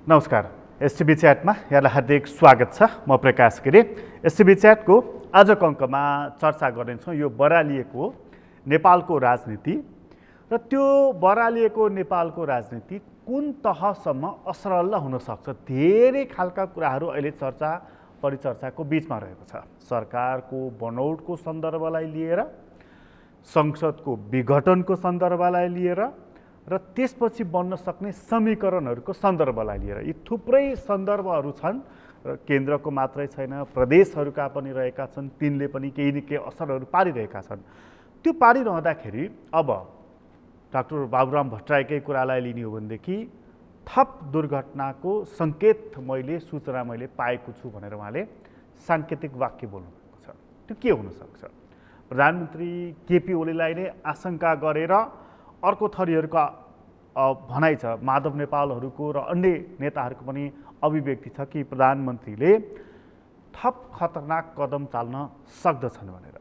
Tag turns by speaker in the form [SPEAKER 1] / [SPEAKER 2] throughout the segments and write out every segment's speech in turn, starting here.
[SPEAKER 1] नमस्कार। एसटिभी च्याटमा यहाँलाई हार्दिक स्वागत छ। म प्रकाश गिरी। एसटिभी च्याटको आजको अङ्कमा चर्चा गर्नेछौँ यो बरालिएको नेपालको राजनीति र त्यो बरालिएको नेपालको राजनीति कुन तहसम्म असरल हुन सक्छ। धेरै खालका कुराहरू अहिले चर्चा परिचर्चाको बीचमा रहेको छ। सरकारको बनौटको सन्दर्भलाई लिएर, संसदको विघटनको सन्दर्भलाई लिएर र त्यसपछि बन्न सक्ने समीकरणहरूको सन्दर्भलाई लिएर यी थुप्रै सन्दर्भहरू छन् र केन्द्रको मात्रै छैन, प्रदेशहरूका पनि रहेका छन्। तिनले पनि केही न केही असरहरू पारिरहेका छन्। त्यो पारिरहँदाखेरि अब डाक्टर बाबुराम भट्टराईकै कुरालाई लिने हो भनेदेखि थप दुर्घटनाको सङ्केत सूचना मैले पाएको छु भनेर उहाँले साङ्केतिक वाक्य बोल्नुभएको छ। त्यो के हुनसक्छ? प्रधानमन्त्री केपी ओलीलाई नै आशंका गरेर अर्को थरीहरूको भनाइ छ। माधव नेपालहरूको र अन्य नेताहरूको पनि अभिव्यक्ति छ कि प्रधानमन्त्रीले थप खतरनाक कदम चाल्न सक्दछन् भनेर।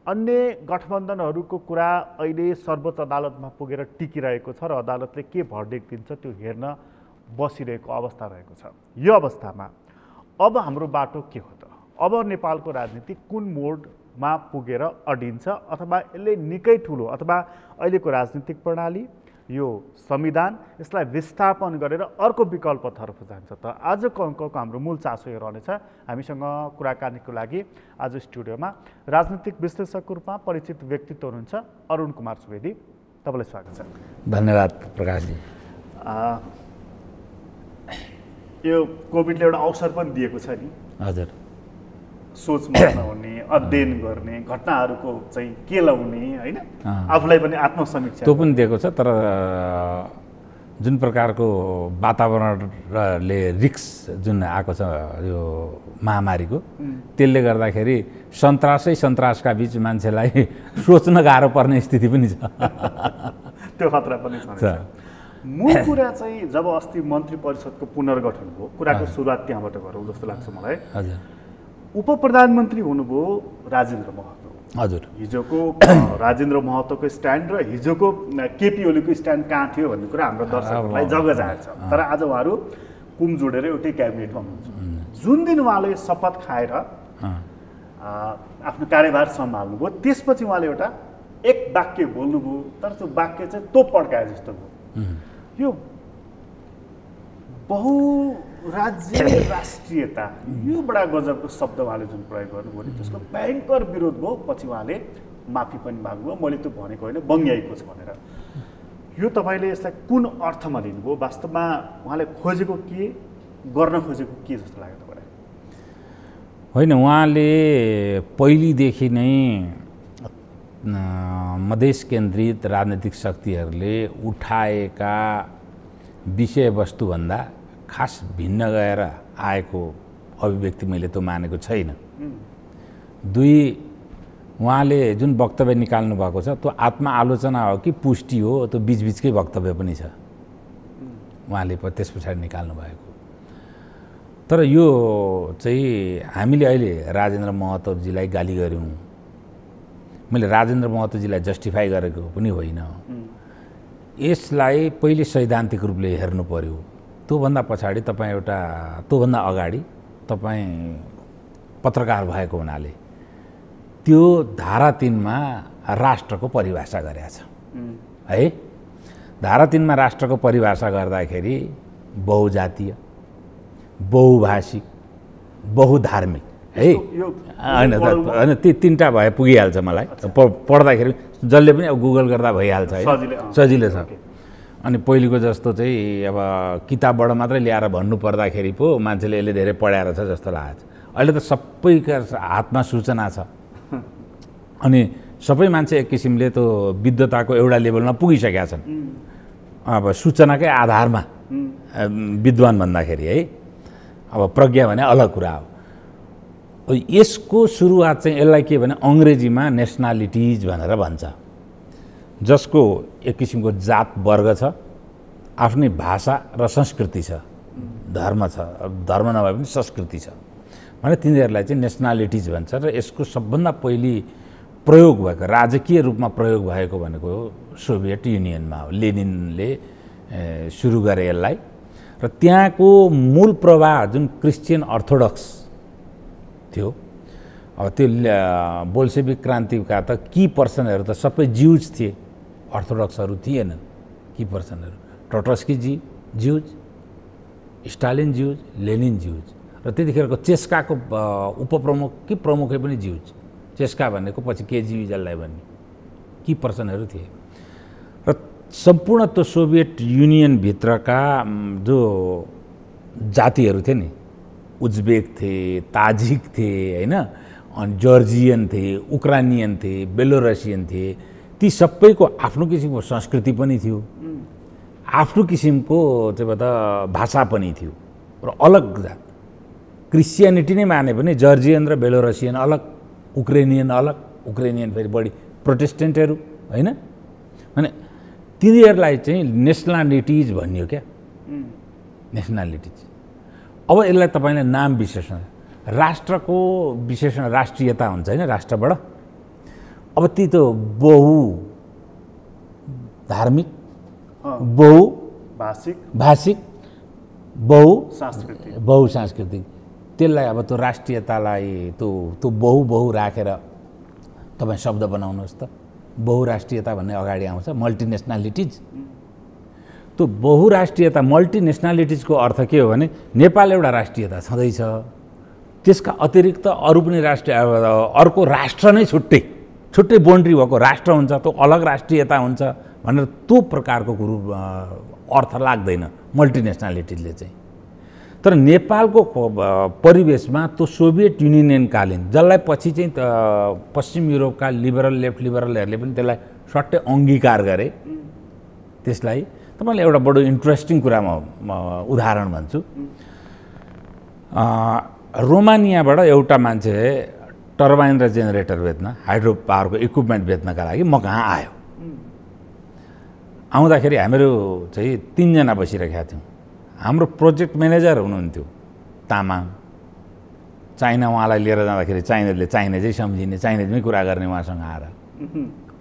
[SPEAKER 1] अन्य गठबन्धनहरूको कुरा अहिले सर्वोच्च अदालतमा पुगेर टिकिरहेको छ र अदालतले के भर्डिक्ट दिन्छ त्यो हेर्न बसिरहेको अवस्था रहेको छ। यो अवस्थामा अब हाम्रो बाटो के हो त? अब नेपालको राजनीति कुन मोडमा पुगेर अडिन्छ अथवा यसले निकै ठुलो अथवा अहिलेको राजनीतिक प्रणाली, यो संविधान, यसलाई विस्थापन गरेर अर्को विकल्पतर्फ जान्छ त? आजको अङ्कको हाम्रो मूल चासो यो रहनेछ। हामीसँग कुराकानीको लागि आज स्टुडियोमा राजनीतिक विश्लेषकको रूपमा परिचित व्यक्तित्व हुनुहुन्छ अरुण कुमार सुवेदी। तपाईँलाई स्वागत छ।
[SPEAKER 2] धन्यवाद प्रकाशजी।
[SPEAKER 1] यो कोभिडले एउटा अवसर पनि दिएको छ नि।
[SPEAKER 2] हजुर।
[SPEAKER 1] सोच बनाउने, अध्ययन गर्ने, घटनाहरूको चाहिँ के लाउने, होइन, आफूलाई पनि आत्मसमीक्षा
[SPEAKER 2] त्यो पनि दिएको छ। तर जुन प्रकारको वातावरणले रिक्स जुन आएको छ यो महामारीको, त्यसले गर्दाखेरि सन्तासका बीच मान्छेलाई सोच्न गाह्रो पर्ने स्थिति पनि छ।
[SPEAKER 1] त्यो खतरा पनि छ। मूल कुरा चाहिँ जब अस्ति मन्त्री परिषदको पुनर्गठन भयो, कुराको सुरुवात त्यहाँबाट गरौँ जस्तो लाग्छ मलाई।
[SPEAKER 2] हजुर।
[SPEAKER 1] उप प्रधानमन्त्री हुनुभयो राजेन्द्र महतो।
[SPEAKER 2] हजुर।
[SPEAKER 1] हिजोको राजेन्द्र महतोको स्ट्यान्ड र हिजोको केपी ओलीको स्ट्यान्ड कहाँ थियो भन्ने कुरा हाम्रो दर्शकहरूलाई जग्गा छ। तर आज उहाँहरू कुम जोडेर एउटै क्याबिनेटमा हुनुहुन्छ। जुन दिन उहाँले शपथ खाएर आफ्नो कार्यभार सम्हाल्नुभयो, त्यसपछि उहाँले एउटा एक वाक्य बोल्नुभयो, तर त्यो वाक्य चाहिँ तोप पड्काए जस्तो भयो। यो बहुराज्य राष्ट्रियता, यो बडा गजबको शब्द उहाँले जुन प्रयोग गर्नुभयो नि, त्यसको भयङ्कर विरोध भयो। पछि उहाँले माफी पनि माग्नुभयो, मैले त्यो भनेको होइन, बङ्ग्याइको छ भनेर। यो तपाईँले यसलाई कुन अर्थमा लिनुभयो? वास्तवमा उहाँले खोजेको के, गर्न खोजेको के जस्तो लाग्यो तपाईँलाई?
[SPEAKER 2] होइन, उहाँले पहिलेदेखि नै मधेस केन्द्रित राजनीतिक शक्तिहरूले उठाएका विषयवस्तुभन्दा खास भिन्न गएर आएको अभिव्यक्ति मैले त्यो मानेको छैन। दुई, उहाँले जुन वक्तव्य निकाल्नु भएको छ त्यो आत्मआलोचना हो कि पुष्टि हो, त्यो बिचबिचकै वक्तव्य पनि छ उहाँले त्यस पछाडि निकाल्नु भएको। तर यो चाहिँ हामीले अहिले राजेन्द्र महतोजीलाई गाली गऱ्यौँ, मैले राजेन्द्र महतोजीलाई जस्टिफाई गरेको पनि होइन। यसलाई पहिले सैद्धान्तिक रूपले हेर्नु पर्यो। त्योभन्दा पछाडि तपाईँ त्योभन्दा अगाडि तपाईँ पत्रकार भएको हुनाले त्यो धारा 3मा राष्ट्रको परिभाषा गरेका छ है। धारा 3मा राष्ट्रको परिभाषा गर्दाखेरि बहुजातीय, बहुभाषिक, बहुधार्मिक है। होइन, ती 3टा भए पुगिहाल्छ मलाई। पढ्दाखेरि जसले पनि अब गुगल गर्दा भइहाल्छ है, सजिलो छ। अनि पहिलेको जस्तो चाहिँ अब किताबबाट मात्रै ल्याएर भन्नु पर्दाखेरि पो मान्छेले यसले धेरै पढाएर छ जस्तो लाग्छ। अहिले त सबैका हातमा सूचना छ अनि सबै मान्छे एक किसिमले त्यो विद्वताको एउटा लेभलमा पुगिसकेका छन्। अब सूचनाकै आधारमा विद्वान भन्दाखेरि है, अब प्रज्ञा भने अलग कुरा हो। यसको सुरुवात चाहिँ यसलाई के भने अङ्ग्रेजीमा नेसनालिटिज भनेर भन्छ, जसको एक किसिमको जात वर्ग छ, आफ्नै भाषा र संस्कृति छ, धर्म छ, धर्म नभए पनि संस्कृति छ भने तिनीहरूलाई चाहिँ नेसनालिटिज भन्छ। र यसको सबभन्दा पहिले प्रयोग भएको, राजकीय रूपमा प्रयोग भएको भनेको सोभियत युनियनमा हो। लेनिनले सुरु गरे यसलाई र त्यहाँको मूल प्रवाह जुन क्रिस्चियन अर्थोडक्स थियो, अब त्यो बोल्सेविक क्रान्तिका त की पर्सनहरू त सबै ज्युज थिए, अर्थोडक्सहरू थिएनन्। की पर्सनहरू Trotsky Jews, Stalin Jews, Lenin Jews, र त्यतिखेरको चेस्काको उपप्रमुख कि प्रमुखै पनि ज्युज। चेस्का भनेको पछि केजिबी जसलाई भन्ने की पर्सनहरू थिए। र सम्पूर्ण त्यो सोभियत युनियनभित्रका जो जातिहरू थिए नि, उज्बेक थिए, ताजिक थिए, होइन, अनि जर्जियन थिए, उक्राइनियन थिए, बेलोरसियन थिए, ती सबैको आफ्नो किसिमको संस्कृति पनि थियो, आफ्नो किसिमको चाहिँ भन्दा भाषा पनि थियो, र अलग जात। क्रिस्चियनिटी नै माने पनि जर्जियन र बेलोरसियन अलग, उक्रेनियन अलग, उक्रेनियन फेरि बढी प्रोटेस्टेन्टहरू, होइन। अनि तिनीहरूलाई चाहिँ नेसनालिटिज भनियो क्या, नेसनालिटिज। अब यसलाई तपाईँले नाम विशेषण, राष्ट्रको विशेषण राष्ट्रियता हुन्छ होइन, राष्ट्रबाट। अब ती त बहु धार्मिक, बहु भाषिक, बहुसांस्कृतिक, त्यसलाई अब त्यो राष्ट्रियतालाई त्यो बहु राखेर तपाईँ शब्द बनाउनुहोस् त। बहुराष्ट्रियता भन्ने अगाडि आउँछ, मल्टिनेसनालिटिज। त्यो बहुराष्ट्रियता मल्टिनेसनालिटिजको अर्थ के हो भने नेपाल एउटा राष्ट्रियता छँदैछ, त्यसका अतिरिक्त अरू पनि अर्को राष्ट्र नै छुट्टै बाउन्ड्री भएको राष्ट्र हुन्छ, त्यो अलग राष्ट्रियता हुन्छ भनेर त्यो प्रकारको कुरो अर्थ लाग्दैन मल्टिनेसनालिटिजले चाहिँ। तर नेपालको परिवेशमा त्यो सोभियत युनियनकालीन, जसलाई पछि चाहिँ पश्चिम युरोपका लिबरल लेफ्ट लिबरलहरूले पनि त्यसलाई सट्टै अङ्गीकार गरे। त्यसलाई तपाईँले एउटा बडो इन्ट्रेस्टिङ कुरामा उदाहरण भन्छु। रोमानियाबाट एउटा मान्छे टर्बाइन र जेनेरेटर बेच्न, हाइड्रो पावरको इक्विपमेन्ट बेच्नका लागि म कहाँ आयो। आउँदाखेरि हामीहरू चाहिँ 3 जना बसिरहेका थियौँ। हाम्रो प्रोजेक्ट म्यानेजर हुनुहुन्थ्यो तामाङ, चाइना उहाँलाई लिएर जाँदाखेरि चाइनिजै सम्झिने, चाइनिजमै कुरा गर्ने उहाँसँग आएर।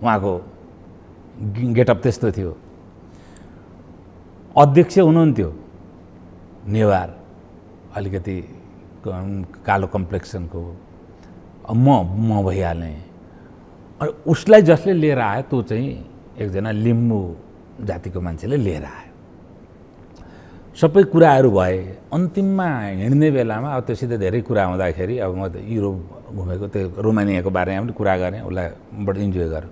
[SPEAKER 2] उहाँको गेटअप त्यस्तो थियो। अध्यक्ष हुनुहुन्थ्यो नेवार, अलिकति कालो कम्प्लेक्सनको। म भइहालेँ। अनि उसलाई जसले लिएर आयो त्यो चाहिँ एकजना लिम्बू जातिको मान्छेले लिएर आयो। सबै कुराहरू भए। अन्तिममा हिँड्ने बेलामा अब त्योसित धेरै कुरा हुँदाखेरि अब म युरोप घुमेको, त्यो रोमानियाको बारेमा पनि कुरा गरेँ, उसलाई बडो इन्जोय गरेँ।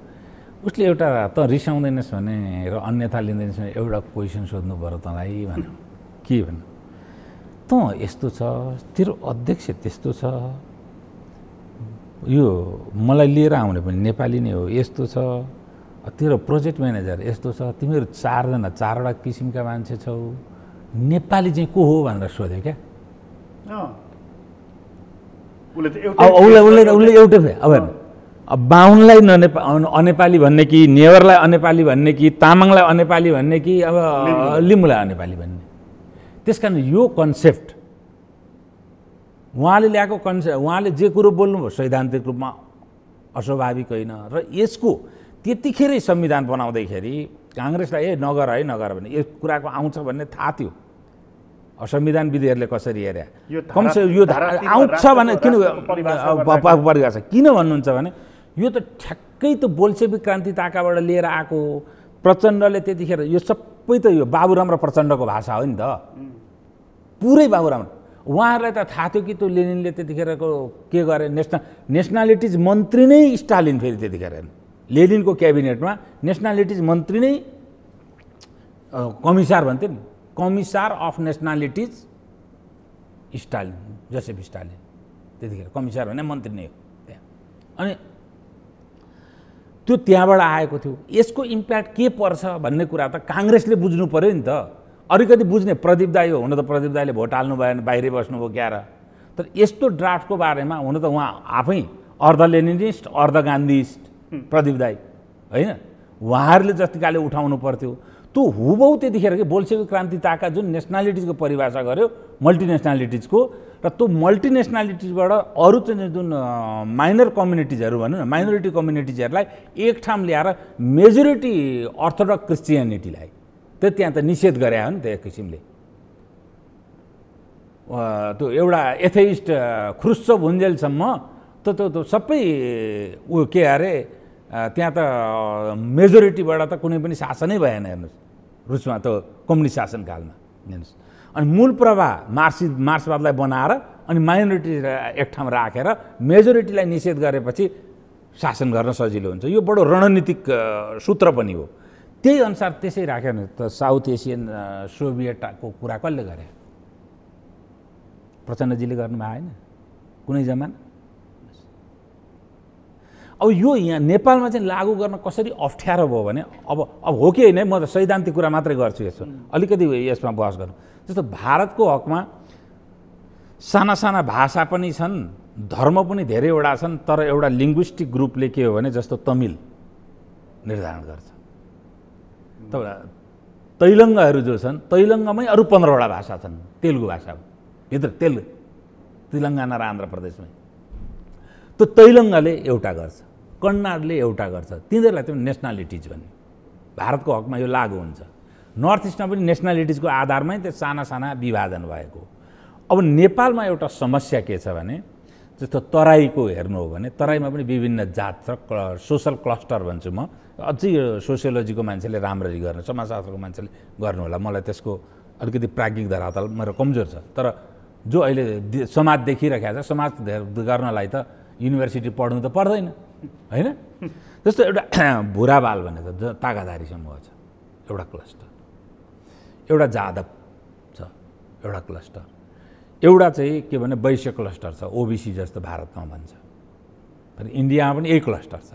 [SPEAKER 2] उसले एउटा त रिसाउँदैनस् भने र अन्यथा लिँदैनस् भने एउटा क्वेसन सोध्नु पऱ्यो तँलाई भन्यो। के भन्नु? तँ यस्तो छ, तेरो अध्यक्ष त्यस्तो छ, यो मलाई लिएर आउने पनि नेपाली नै हो, यस्तो छ, तेरो प्रोजेक्ट म्यानेजर यस्तो छ, तिमीहरू 4वटा किसिमका मान्छे छौ, नेपाली चाहिँ को हो भनेर सोध्यो क्या। उसले एउटै भयो। अब बाहुनलाई अनेपाली भन्ने कि, नेवरलाई अनेपाली भन्ने कि, तामाङलाई अनेपाली भन्ने कि, अब लिम्बूलाई अनेपाली भन्ने। त्यस कारण यो कन्सेप्ट उहाँले ल्याएको कन्सेप्ट, उहाँले जे कुरो बोल्नुभयो सैद्धान्तिक रूपमा अस्वाभाविक होइन। र यसको त्यतिखेरै संविधान बनाउँदैखेरि काङ्ग्रेसलाई नगर भने यो कुराको आउँछ भन्ने थाहा थियो। संविधानविदहरूले कसरी हेरे कमसे यो आउँछ भने किन परिभाषा किन भन्नुहुन्छ भने यो त ठ्याक्कै त बोल्सेविक क्रान्तिताकाबाट लिएर आएको। प्रचण्डले त्यतिखेर यो सबै त यो बाबुराम र प्रचण्डको भाषा हो नि त, पुरै बाबुराम। उहाँहरूलाई त थाहा थियो कि त्यो लेनिनले त्यतिखेरको के गरे, नेसनालिटिज मन्त्री नै स्टालिन। फेरि त्यतिखेर लेनिनको क्याबिनेटमा नेसनालिटिज मन्त्री नै कमिसार भन्थ्यो नि, commissar of नेसनालिटिज Stalin, Joseph Stalin. त्यतिखेर कमिसार भने मन्त्री नै हो त्यहाँ। अनि त्यो त्यहाँबाट आएको थियो। यसको इम्प्याक्ट के पर्छ भन्ने कुरा त काङ्ग्रेसले बुझ्नु पर्यो नि त। अलिकति बुझ्ने प्रदीप दाई हो, हुन त प्रदीप दाईले भोट हाल्नु भएन, बाहिरै बस्नुभयो क्या र। तर यस्तो ड्राफ्टको बारेमा हुन त उहाँ आफै अर्ध लेनिनिस्ट अर्ध गान्धीस्ट प्रदीप दाई होइन, उहाँहरूले जतिकाले उठाउनु पर्थ्यो। त्यो हुबहु त्यतिखेर कि बोल्सेविक क्रान्तिताका जुन नेसनालिटिजको परिभाषा गर्यो मल्टिनेसनालिटिजको, र त्यो मल्टिनेसनालिटिजबाट अरू चाहिँ जुन माइनर कम्युनिटिजहरू भनौँ न, माइनोरिटी कम्युनिटिजहरूलाई एक ठाउँ ल्याएर मेजोरिटी अर्थोडक्स क्रिस्चियनिटीलाई त त्यहाँ त निषेध गरे हो नि त एक किसिमले। त्यो एउटा एथेइस्ट ख्रुश्चोभ हुन्जेलसम्म त सबै के अरे त्यहाँ त मेजोरिटीबाट त कुनै पनि शासनै भएन हेर्नुहोस् रुसमा त कम्युनिस्ट शासनकालमा हेर्नुहोस्। अनि मूल प्रवाह मार्क्सवादलाई बनाएर अनि माइनोरिटी एक ठाउँ राखेर मेजोरिटीलाई निषेध गरेपछि शासन गर्न सजिलो हुन्छ। यो बडो रणनीतिक सूत्र पनि हो। त्यही अनुसार त्यसै राखेर त साउथ एसियन सोभियतको कुरा कसले गरे? प्रचण्डजीले गर्नुभएको होइन कुनै जमाना। अब यो यहाँ नेपालमा चाहिँ लागू गर्न कसरी अप्ठ्यारो भयो भने अब हो कि होइन, म त सैद्धान्तिक कुरा मात्रै गर्छु यसमा, अलिकति यसमा बहस गर्नु। जस्तो भारतको हकमा साना साना भाषा पनि छन्, धर्म पनि धेरैवटा छन्, तर एउटा लिङ्ग्विस्टिक ग्रुपले के हो भने जस्तो तमिल निर्धारण गर्छ। तैलङ्गहरू जो छन्, तैलङ्गमै अरू 15वटा भाषा छन्, तेलुगु भाषा भित्र तेलङ्गाना र आन्ध्र प्रदेशमै। त्यो तैलङ्गले एउटा गर्छ, कन्नाडले एउटा गर्छ, तिनीहरूलाई चाहिँ नेसनालिटिज भन्ने भारतको हकमा यो लागू हुन्छ। नर्थ इस्टमा पनि नेसनालिटिजको आधारमै त्यो साना साना विभाजन भएको। अब नेपालमा एउटा समस्या के छ भने जस्तो तराईको हेर्नु हो भने तराईमा पनि विभिन्न जात छ, सोसल क्लस्टर भन्छु म। अझै यो सोसियोलोजीको मान्छेले राम्ररी गर्ने, समाजशास्त्रको मान्छेले गर्नु होला, मलाई त्यसको अलिकति प्राज्ञिक धरातल मेरो कमजोर छ। तर जो अहिले समाज देखिरहेको छ, समाज गर्नलाई त युनिभर्सिटी पढ्नु त पर्दैन होइन। जस्तो एउटा भुराबाल भनेको तागाधारी समूह छ, एउटा क्लस्टर, एउटा जादव छ, एउटा क्लस्टर, एउटा चाहिँ के भने वैश्य क्लस्टर छ, ओबिसी जस्तो भारतमा भन्छ। फेरि इन्डियामा पनि यही क्लस्टर छ।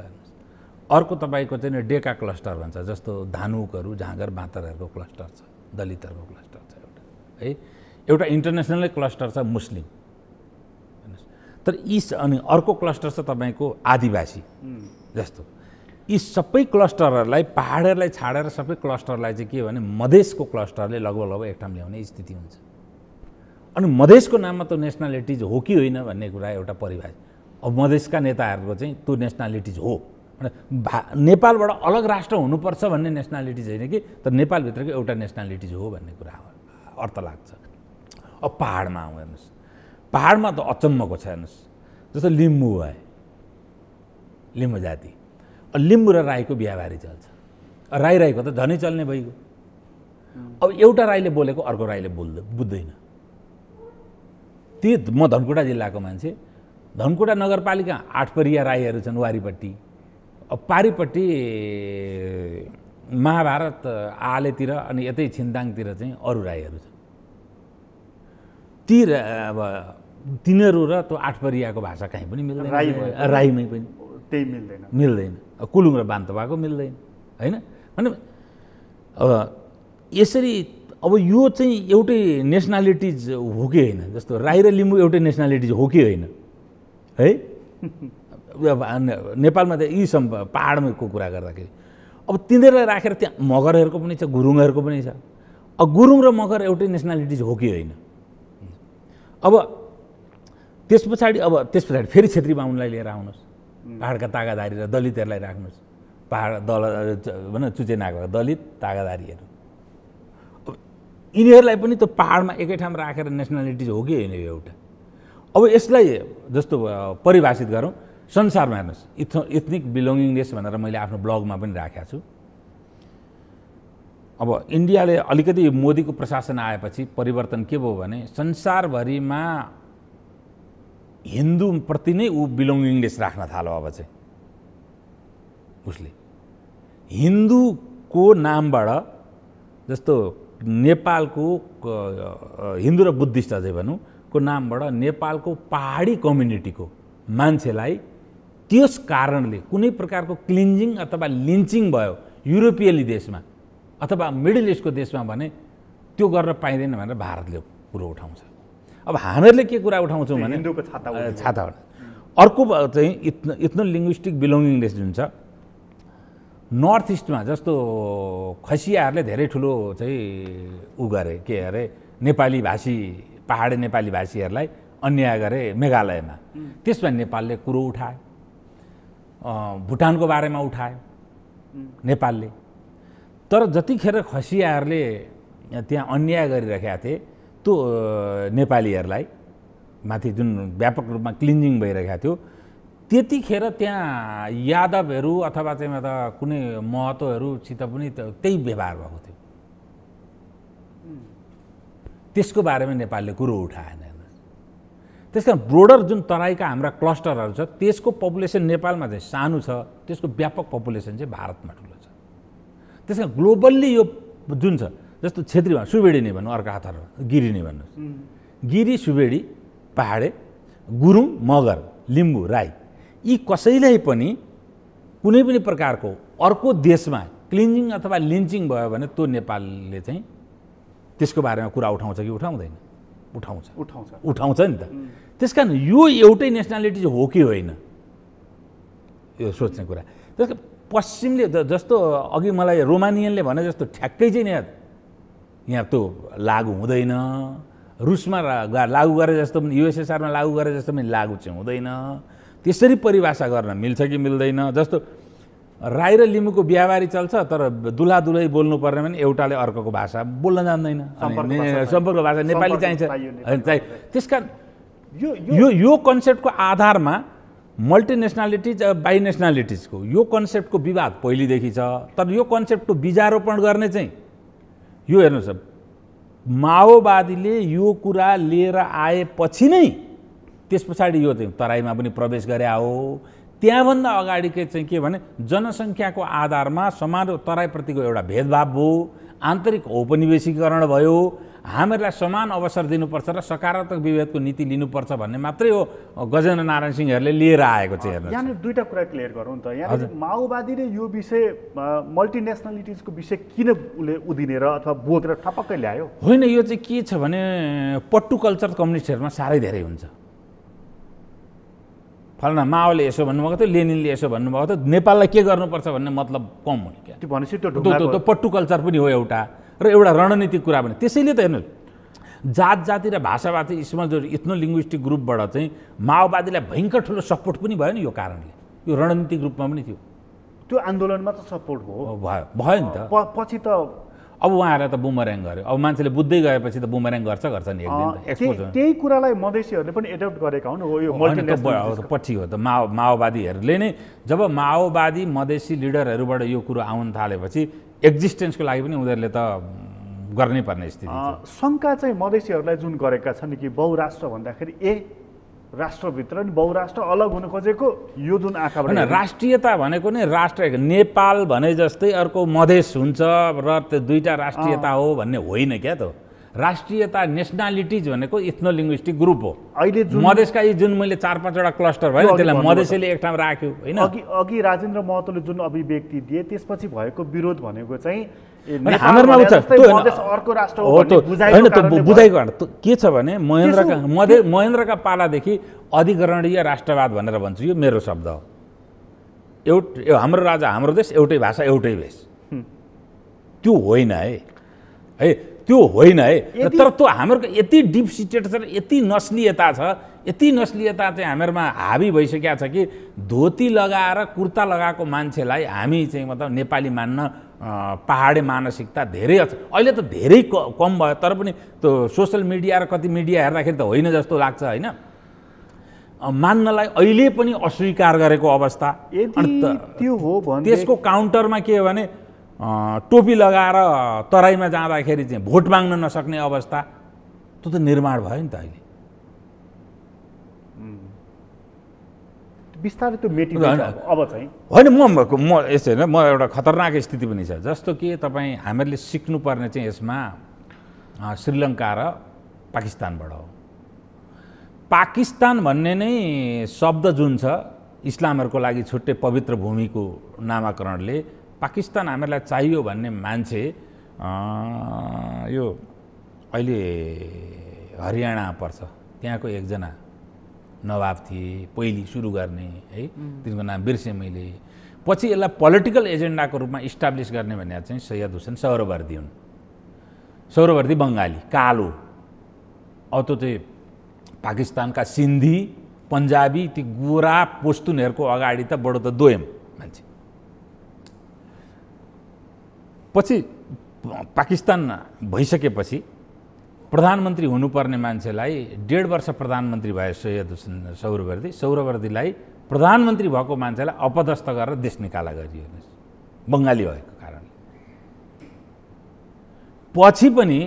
[SPEAKER 2] अर्को तपाईँको चाहिँ डेका क्लस्टर भन्छ, जस्तो धानुकहरू, झाँगर बाँतरहरूको क्लस्टर छ, दलितहरूको क्लस्टर छ एउटा है। एउटा इन्टरनेसनलै क्लस्टर छ मुस्लिम। तर यी अनि अर्को क्लस्टर छ तपाईँको आदिवासी जस्तो। यी सबै क्लस्टरहरूलाई पहाडहरूलाई छाडेर सबै क्लस्टरलाई चाहिँ के भने मधेसको क्लस्टरले लगभग एक ठाउँ ल्याउने स्थिति हुन्छ। अनि मधेसको नाममा त नेसनालिटिज हो कि होइन भन्ने कुरा एउटा परिभाषा। अब मधेसका नेताहरूको चाहिँ त्यो नेसनालिटिज हो, नेपालबाट अलग राष्ट्र हुनुपर्छ भन्ने नेसनालिटिज होइन कि, तर नेपालभित्रको एउटा नेसनालिटिज हो भन्ने कुरा अर्थ लाग्छ। अब पहाडमा आउँ हेर्नुहोस्, पहाडमा त अचम्मको छ हेर्नुहोस्। जस्तो लिम्बू भयो, लिम्बू जाति, लिम्बू र राईको बिहाबारी चल्छ, राईको त झनै चल्ने भइगयो। अब एउटा राईले बोलेको अर्को राईले बुझ्दैन। म धनकुटा जिल्लाको मान्छे, धनकुटा नगरपालिका 8 परिया राईहरू छन् वारीपट्टि। अब पारिपट्टि महाभारत आलेतिर अनि यतै छिन्ताङतिर चाहिँ अरू राईहरू छन्। अब तिनीहरू र त्यो 8 परियाको भाषा कहीँ पनि मिल्दैन, राईमै पनि
[SPEAKER 1] त्यही
[SPEAKER 2] मिल्दैन। कुलुङ र बान्तवाको मिल्दैन होइन। भने अब यसरी अब यो चाहिँ एउटै नेसनालिटिज हो कि होइन? जस्तो राई र लिम्बू एउटै नेसनालिटिज हो कि होइन है? नेपालमा त यी पहाडको कुरा गर्दाखेरि अब तिनीहरूलाई राखेर त्यहाँ मगरहरूको पनि छ, गुरुङहरूको पनि छ। अब गुरुङ र मगर एउटै नेसनालिटिज हो कि होइन? अब त्यस पछाडि फेरि छेत्री बाहुनलाई लिएर आउनुहोस्, पहाडका तागाधारी र दलितहरूलाई राख्नुहोस्, पहाड भन चुचे नाक दलित तागाधारीहरू। अब यिनीहरूलाई पनि त पहाडमा एकै ठाउँ राखेर नेसनालिटिज हो कि होइन एउटा? अब यसलाई जस्तो परिभाषित गरौँ संसारमा हेर्नुहोस्, इथनिक बिलोङ्गिङनेस भनेर मैले आफ्नो ब्लगमा पनि राखेको छु। अब इन्डियाले अलिकति मोदीको प्रशासन आएपछि परिवर्तन के भयो भने संसारभरिमा हिन्दूप्रति नै ऊ बिलोङ्गिङनेस राख्न थाल्यो। अब चाहिँ उसले हिन्दूको नामबाट जस्तो नेपालको हिन्दू र बुद्धिस्ट अझै भनौँ को नामबाट नेपालको पहाडी कम्युनिटीको मान्छेलाई त्यस कारणले कुनै प्रकारको क्लिन्जिङ अथवा लिन्चिङ भयो युरोपियली देशमा अथवा मिडल इस्टको देशमा भने त्यो गर्न पाइँदैन भनेर भारतले कुरो उठाउँछ। अब हामीहरूले के कुरा उठाउँछौँ भने
[SPEAKER 1] हिन्दूको
[SPEAKER 2] छाता। अर्को चाहिँ इथनो लिङ्ग्विस्टिक बिलोङ्गिङनेस जुन छ नर्थ इस्टमा जस्तो खसियाहरूले धेरै ठुलो चाहिँ उ गरे के अरे नेपाली भाषी पहाडी नेपाली भाषीहरूलाई अन्याय गरे मेघालयमा। त्यसमा नेपालले कुरो उठायो, भुटानको बारेमा उठायो नेपालले। तर जतिखेर खसियाहरूले त्यहाँ अन्याय गरिरहेका थिए त्यो नेपालीहरूलाई माथि जुन व्यापक रूपमा क्लिन्जिङ भइरहेको थियो, त्यतिखेर त्यहाँ यादवहरू अथवा चाहिँ कुनै महतोहरूसित पनि त्यही व्यवहार भएको थियो। त्यसको बारेमा नेपालले कुरो उठाएन। त्यस कारण ब्रोडर जुन तराईका हाम्रा क्लस्टरहरू छ त्यसको पपुलेसन नेपालमा चाहिँ सानो छ, त्यसको व्यापक पपुलेसन चाहिँ भारतमा ठुलो छ। त्यस कारण ग्लोबल्ली यो जुन छ, जस्तो क्षेत्रीमा सुवेडी नै भन्नु, अर्का हात गिरी नै भन्नुहोस्, गिरी, सुवेडी, पहाडे, गुरुङ, मगर, लिम्बू, राई, यी कसैलाई पनि कुनै पनि प्रकारको अर्को देशमा क्लिन्जिङ अथवा लिन्चिङ भयो भने त्यो नेपालले चाहिँ त्यसको बारेमा कुरा उठाउँछ कि उठाउँदैन? उठाउँछ नि त। त्यस कारण यो एउटै नेसनालिटी चाहिँ हो कि होइन, यो सोच्ने कुरा। त्यस कारण पश्चिमले जस्तो अघि मलाई रोमानियनले भने जस्तो ठ्याक्कै चाहिँ यहाँ त्यो लागु हुँदैन, रुसमा लागु गरे जस्तो पनि, युएसएसआरमा लागु गरे जस्तो पनि लागु चाहिँ हुँदैन, त्यसरी परिभाषा गर्न मिल्छ कि मिल्दैन? जस्तो राई र लिम्बूको बिहाबारी चल्छ, तर दुल्हा दुलही बोल्नु पर्ने भने एउटाले अर्कोको भाषा बोल्न जान्दैन, सम्पर्क भाषा नेपाली चाहिन्छ। त्यस कारण यो कन्सेप्टको आधारमा मल्टिनेसनालिटिज बाई नेसनालिटिजको यो कन्सेप्टको विवाद पहिलेदेखि छ। तर यो कन्सेप्टको बीजारोपण गर्ने चाहिँ यो हेर्नुहोस्, माओवादीले यो कुरा लिएर आएपछि नै त्यस पछाडि यो चाहिँ तराईमा पनि प्रवेश गरे हो। त्यहाँभन्दा अगाडिकै चाहिँ के भने जनसङ्ख्याको आधारमा समान तराईप्रतिको एउटा भेदभाव भयो, आन्तरिक औपनिवेशीकरण भयो, हामीहरूलाई समान अवसर दिनुपर्छ र सकारात्मक विभेदको नीति लिनुपर्छ भन्ने मात्रै हो गजेन्द्र नारायण सिंहहरूले लिएर आएको चाहिँ। हेर्नुहोस्,
[SPEAKER 1] यहाँनिर दुईवटा कुरा क्लियर गरौँ त। यहाँ माओवादीले यो विषय मल्टिनेसनलिटिजको विषय किन उसले उदिनेर अथवा बोकेर ठपक्कै ल्यायो?
[SPEAKER 2] होइन, यो चाहिँ के छ भने पट्टु कल्चर कम्युनिस्टहरूमा साह्रै धेरै हुन्छ। फलाना माओले यसो भन्नुभएको थियो, लेनिनले यसो भन्नुभएको थियो, नेपाललाई के गर्नुपर्छ भन्ने मतलब कम हुने क्या।
[SPEAKER 1] भनेपछि
[SPEAKER 2] त्यो पट्टु कल्चर पनि हो एउटा, र एउटा रणनीतिक कुरा पनि। त्यसैले त हेर्नुहोस्, जात जाति र भाषावादी इथनो लिङ्ग्विस्टिक ग्रुपबाट चाहिँ माओवादीलाई भयङ्कर ठुलो सपोर्ट पनि भयो नि। यो कारणले यो रणनीतिक रूपमा पनि थियो।
[SPEAKER 1] त्यो आन्दोलनमा त सपोर्ट
[SPEAKER 2] भयो नि त।
[SPEAKER 1] पछि त
[SPEAKER 2] अब उहाँहरूलाई त बुमर्याङ गर्यो। अब मान्छेले बुझ्दै गएपछि त बुमर्याङ गर्छ नि एक दिन त। एक्सपोज
[SPEAKER 1] त्यही कुरालाई मधेसीहरूले पनि एडप्ट गरेका हुन्। हो, यो
[SPEAKER 2] पछि हो त। माओवादीहरूले नै जब माओवादी मधेसी लिडरहरूबाट यो कुरो आउन थालेपछि एक्जिस्टेन्सको लागि पनि उनीहरूले त गर्नै पर्ने स्थिति थियो।
[SPEAKER 1] शङ्का चाहिँ मधेसीहरूलाई जुन गरेका छन् कि बहुराष्ट्र भन्दाखेरि राष्ट्रभित्र नि बहुराष्ट्र अलग हुन खोजेको, यो जुन आँखाबाट
[SPEAKER 2] होइन, राष्ट्रियता भनेको नै राष्ट्र नेपाल भने जस्तै अर्को मधेस हुन्छ र त्यो दुईटा राष्ट्रियता हो भन्ने होइन क्या। त राष्ट्रियता नेसनालिटिज भनेको इथनो लिङ्ग्विस्टिक ग्रुप हो। अहिले मधेसका यी जुन मैले 4-5वटा क्लस्टर भयो त्यसलाई मधेसीले एक ठाउँ राख्यो होइन।
[SPEAKER 1] अघि राजेन्द्र महतोले जुन अभिव्यक्ति दिए त्यसपछि भएको विरोध भनेको चाहिँ
[SPEAKER 2] हाम्रोमा
[SPEAKER 1] अर्को राष्ट्र
[SPEAKER 2] होइन। त्यो बुझाइको के छ भने महेन्द्रका पालादेखि अधिकरणीय राष्ट्रवाद भनेर भन्छु, यो मेरो शब्द हो। हाम्रो राजा हाम्रो देश, एउटै भाषा एउटै भेष, त्यो होइन है त्यो होइन है। तर त्यो हाम्रो यति डिप सिटेड छ, यति नस्लियता छ, यति नस्लियता चाहिँ हामीहरूमा हावी भइसकेको छ कि धोती लगाएर कुर्ता लगाएको मान्छेलाई हामी चाहिँ मतलब नेपाली मान्न पहाडे मानसिकता धेरै अहिले त धेरै कम भयो। तर पनि त्यो सोसल मिडिया र कति मिडिया हेर्दाखेरि त होइन जस्तो लाग्छ होइन। मान्नलाई अहिले पनि अस्वीकार गरेको अवस्था।
[SPEAKER 1] त्यो हो भने
[SPEAKER 2] त्यसको काउन्टरमा के हो भने टोपी लगाएर तराईमा जाँदाखेरि चाहिँ भोट माग्न नसक्ने अवस्था, त्यो त निर्माण भयो नि त अहिले।
[SPEAKER 1] बिस्तारै त्यो मेटिन्छ अब चाहिँ
[SPEAKER 2] होइन। म यसो होइन, म एउटा खतरनाक स्थिति पनि छ। जस्तो कि तपाईँ हामीहरूले सिक्नुपर्ने चाहिँ यसमा श्रीलङ्का र पाकिस्तानबाट हो। पाकिस्तान भन्ने नै शब्द जुन छ इस्लामहरूको लागि छुट्टै पवित्र भूमिको नामाकरणले पाकिस्तान हामीहरूलाई चाहियो भन्ने मान्छे यो अहिले हरियाणा पर्छ, त्यहाँको एकजना नवाब थिए पहिली सुरु गर्ने है, तिनको नाम बिर्सेँ मैले। पछि यसलाई पोलिटिकल एजेन्डाको रूपमा इस्टाब्लिस गर्ने भन्ने चाहिँ सैयद हुसेन सोहरावर्दी हुन्। सोहरावर्दी बङ्गाली कालो। अब त्यो चाहिँ पाकिस्तानका सिन्धी पन्जाबी ती गोरा पस्तुनहरूको अगाडि त बडो त दोयम मान्छे। पछि पाकिस्तान भइसकेपछि प्रधानमन्त्री हुनुपर्ने मान्छेलाई 1.5 वर्ष प्रधानमन्त्री भए सैयद हुसेन सौरावर्दीलाई प्रधानमन्त्री भएको मान्छेलाई अपदस्थ गरेर देश निकाला गरियो बङ्गाली भएको कारणले। पछि पनि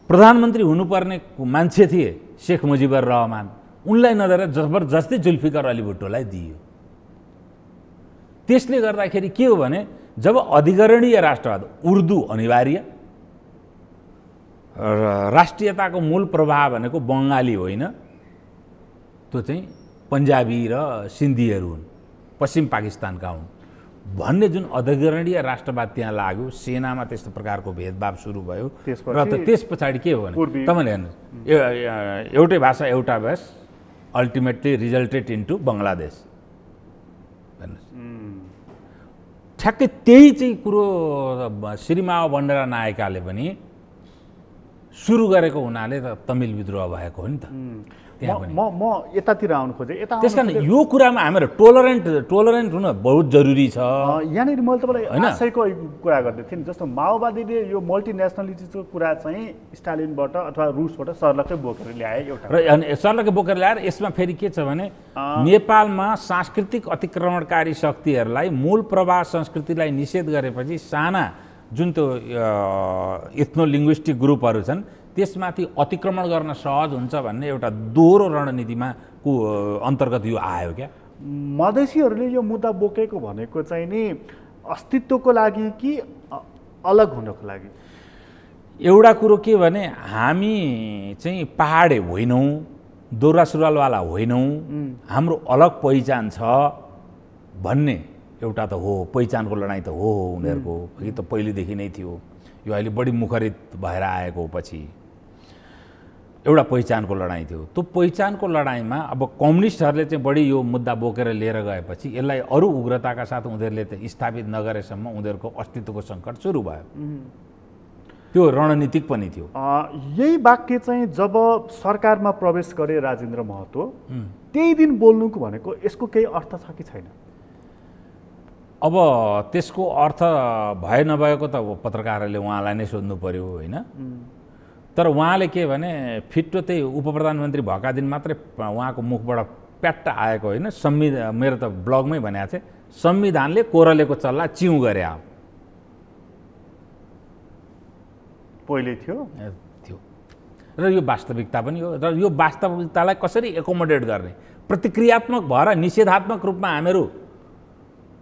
[SPEAKER 2] प्रधानमन्त्री हुनुपर्ने मान्छे थिए शेख मुजिबुर रहमान, उनलाई नदिएर जबरजस्ती जुल्फिकार अली भुट्टोलाई दियो। त्यसले गर्दाखेरि के हो भने जब अधिकरणीय राष्ट्रवाद उर्दू अनिवार्य राष्ट्रियताको मूल प्रभाव भनेको बङ्गाली होइन, त्यो चाहिँ पन्जाबी र सिन्धीहरू हुन्, पश्चिम पाकिस्तानका हुन् भन्ने जुन अधिकरणीय राष्ट्रवाद त्यहाँ लाग्यो, सेनामा त्यस्तो प्रकारको भेदभाव सुरु भयो र त्यस पछाडि के हो भने तपाईँले हेर्नुहोस् एउटै भाषा एउटा भेष अल्टिमेटली रिजल्टेड इन्टु बङ्गलादेश। ठ्याक्कै त्यही चाहिँ कुरो श्रीमाव बण्डरा नायकाले पनि सुरु गरेको हुनाले त तमिल विद्रोह भएको हो नि त।
[SPEAKER 1] म यतातिर आउनु खोजेँ।
[SPEAKER 2] त्यस कारण यो कुरामा हाम्रो टोलरेन्ट हुन बहुत जरुरी छ।
[SPEAKER 1] यहाँनिर मैले तपाईँलाई आशयको कुरा गर्दै थिएँ नि, जस्तो माओवादीले यो मल्टिनेसनलिटीको कुरा चाहिँ स्टालिनबाट अथवा रुसबाट सर्लक्कै बोकेर ल्याए एउटा
[SPEAKER 2] र सर्लक्कै बोकेर ल्याएर यसमा फेरि के छ भने नेपालमा सांस्कृतिक अतिक्रमणकारी शक्तिहरूलाई मूल प्रवाह संस्कृतिलाई निषेध गरेपछि साना जुन त्यो इथ्नो लिङ्ग्विस्टिक ग्रुपहरू छन् त्यसमाथि अतिक्रमण गर्न सहज हुन्छ भन्ने एउटा दोहोरो रणनीतिमा को अन्तर्गत यो आयो क्या।
[SPEAKER 1] मधेसीहरूले यो मुद्दा बोकेको भनेको चाहिँ नि अस्तित्वको लागि कि अलग हुनको लागि?
[SPEAKER 2] एउटा कुरो के भने हामी चाहिँ पहाडे होइनौँ, दौरा सुरुवालवाला होइनौँ, हाम्रो अलग पहिचान छ भन्ने एउटा त हो। पहिचानको लडाइँ त हो उनीहरूको, कि त पहिलेदेखि नै थियो, यो अहिले बढी मुखरित भएर आएको पछि एउटा पहिचानको लडाइँ थियो। त्यो पहिचानको लडाइँमा अब कम्युनिस्टहरूले चाहिँ बढी यो मुद्दा बोकेर लिएर गएपछि यसलाई अरू उग्रताका साथ उनीहरूले त स्थापित नगरेसम्म उनीहरूको अस्तित्वको सङ्कट सुरु भयो। त्यो रणनीतिक पनि थियो।
[SPEAKER 1] यही वाक्य चाहिँ जब सरकारमा प्रवेश गरे राजेन्द्र महतो त्यही दिन बोल्नुको भनेको यसको केही अर्थ छ कि छैन?
[SPEAKER 2] अब त्यसको अर्थ भए नभएको त पत्रकारहरूले उहाँलाई नै सोध्नु पर्यो होइन। तर उहाँले के भने फिट्टो त्यही उप प्रधानमन्त्री भएका दिन मात्रै उहाँको मुखबाट प्याट्ट आएको होइन, मेरो त ब्लगमै भनेको थिएँ, संविधानले कोरलेको चल्ला चिउँ गरे अब
[SPEAKER 1] पहिले थियो
[SPEAKER 2] र यो वास्तविकता पनि हो। र यो वास्तविकतालाई कसरी एकोमोडेट गर्ने, प्रतिक्रियात्मक भएर निषेधात्मक रूपमा हामीहरू